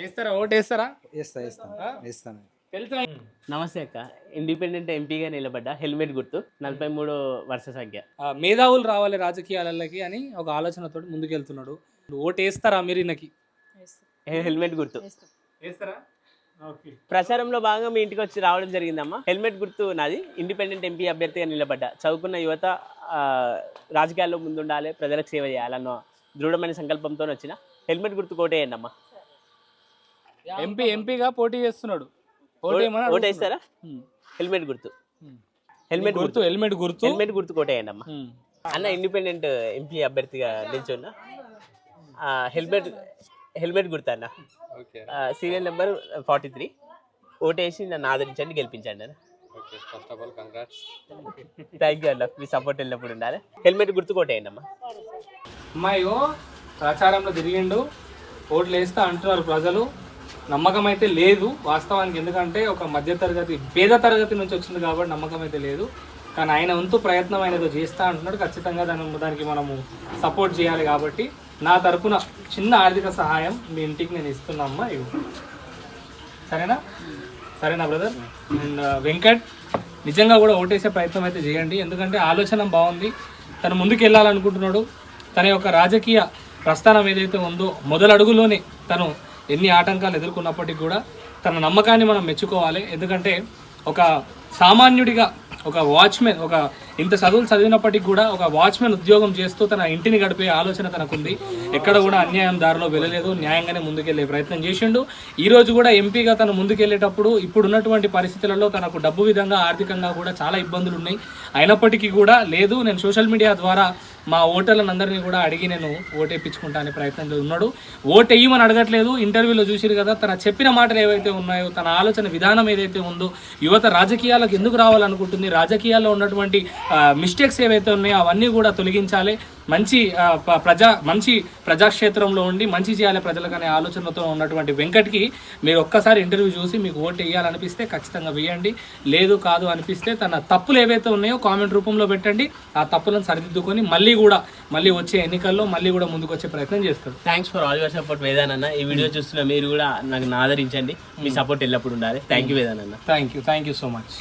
వేస్తారా? ఓటు వేస్తారా? వేస్తాను. నమస్తే అక్క, ఇండిపెండెంట్ ఎంపీగా నిలబడ్డా, హెల్మెట్ గుర్తు 43వ వర్ష సంఖ్య. మేధావులు రావాలి రాజకీయాలకి అని ఒక ఆలోచనతో ముందుకెళ్తున్నాడు. ఓటు వేస్తారా మీరు? ఈయనకి హెల్మెట్ గుర్తు వేస్తారా? ప్రచారంలో భాగంగా మీ ఇంటికి వచ్చి రావడం జరిగిందమ్మా. హెల్మెట్ గుర్తు నాది, ఇండిపెండెంట్ ఎంపీ అభ్యర్థిగా నిలబడ్డా. చదువుకున్న యువత రాజకీయాల్లో ముందుండాలి, ప్రజలకు సేవ చేయాలన్న దృఢమైన సంకల్పంతో వచ్చిన హెల్మెట్ గుర్తు కోటేయండి అమ్మా. ఎంపీగా పోటీ చేస్తున్నాడు, ఓటేస్తారా? హెల్మెట్ గుర్తు హెల్మెట్ గుర్తు కోటేయండి అమ్మా. అన్న ఇండిపెండెంట్ ఎంపీ అభ్యర్థిగా నిల్చున్నా, హెల్మెట్ గుర్తు అన్న, సీరియల్ నెంబర్ 43. ఓటేసి నన్ను ఆదరించండి, గెలిపించండి అన్న. థ్యాంక్ యూ అన్న, మీ సపోర్ట్ వెళ్ళినప్పుడు ఉండాలి. హెల్మెట్ గుర్తు కోటేయండి అమ్మా. అమ్మాయో ప్రచారంలో తిరిగిండు, ఓట్లు వేస్తా అంటున్నారు ప్రజలు. నమ్మకం అయితే లేదు వాస్తవానికి, ఎందుకంటే ఒక మధ్యతరగతి పేద తరగతి నుంచి వచ్చింది కాబట్టి నమ్మకం అయితే లేదు. కానీ ఆయన వంతు ప్రయత్నం ఆయన ఏదో చేస్తా అంటున్నాడు. ఖచ్చితంగా దానికి మనము సపోర్ట్ చేయాలి. కాబట్టి నా తరపున చిన్న ఆర్థిక సహాయం మీ ఇంటికి నేను ఇస్తున్నా అమ్మా, ఇవి సరేనా బ్రదర్? అండ్ వెంకట్, నిజంగా కూడా ఓటేసే ప్రయత్నం అయితే చేయండి, ఎందుకంటే ఆలోచన బాగుంది. తను ముందుకు వెళ్ళాలనుకుంటున్నాడు. తన యొక్క రాజకీయ ప్రస్థానం ఏదైతే ఉందో మొదటి అడుగులోనే తను ఎన్ని ఆటంకాలు ఎదుర్కొన్నప్పటికీ కూడా తన నమ్మకాన్ని మనం మెచ్చుకోవాలి. ఎందుకంటే ఒక సామాన్యుడిగా ఒక వాచ్మెన్, ఒక ఇంత చదువులు చదివినప్పటికీ కూడా ఒక వాచ్మెన్ ఉద్యోగం చేస్తూ తన ఇంటిని గడిపే ఆలోచన తనకుంది. ఎక్కడ కూడా అన్యాయం దారిలో వెళ్ళలేదు, న్యాయంగానే ముందుకెళ్లే ప్రయత్నం చేసిండు. ఈ రోజు కూడా ఎంపీగా తను ముందుకెళ్లేటప్పుడు ఇప్పుడున్నటువంటి పరిస్థితులలో తనకు డబ్బు విధంగా ఆర్థికంగా కూడా చాలా ఇబ్బందులు ఉన్నాయి. అయినప్పటికీ కూడా లేదు, నేను సోషల్ మీడియా ద్వారా మా ఓటర్లను అందరినీ కూడా అడిగి నేను ఓటేపించుకుంటా అనే ప్రయత్నంలో ఉన్నాడు. ఓటేయమని అడగట్లేదు. ఇంటర్వ్యూలో చూసిరు కదా, తన చెప్పిన మాటలు ఏవైతే ఉన్నాయో, తన ఆలోచన విధానం ఏదైతే ఉందో, యువత రాజకీయాలకు ఎందుకు రావాలనుకుంటుంది, రాజకీయాల్లో ఉన్నటువంటి మిస్టేక్స్ ఏవైతే ఉన్నాయో అవన్నీ కూడా తొలగించాలి, మంచి ప్రజాక్షేత్రంలో ఉండి మంచి చేయాలి ప్రజలకు అనే ఆలోచనతో ఉన్నటువంటి వెంకట్కి మీరు ఒక్కసారి ఇంటర్వ్యూ చూసి మీకు ఓటు వేయాలనిపిస్తే ఖచ్చితంగా వేయండి. లేదు కాదు అనిపిస్తే తన తప్పులు ఏవైతే ఉన్నాయో కామెంట్ రూపంలో పెట్టండి. ఆ తప్పులను సరిదిద్దుకొని మళ్ళీ వచ్చే ఎన్నికల్లో మళ్ళీ కూడా ముందుకు వచ్చే ప్రయత్నం చేస్తాడు. Thanks for all your support Vedan అన్న. ఈ వీడియో చూస్తున్న మీరు కూడా నాకు ఆదరించండి. మీ సపోర్ట్ ఎల్లప్పుడు ఉండాలి. థ్యాంక్ యూ వేదాన్ అన్న. Thank you so much.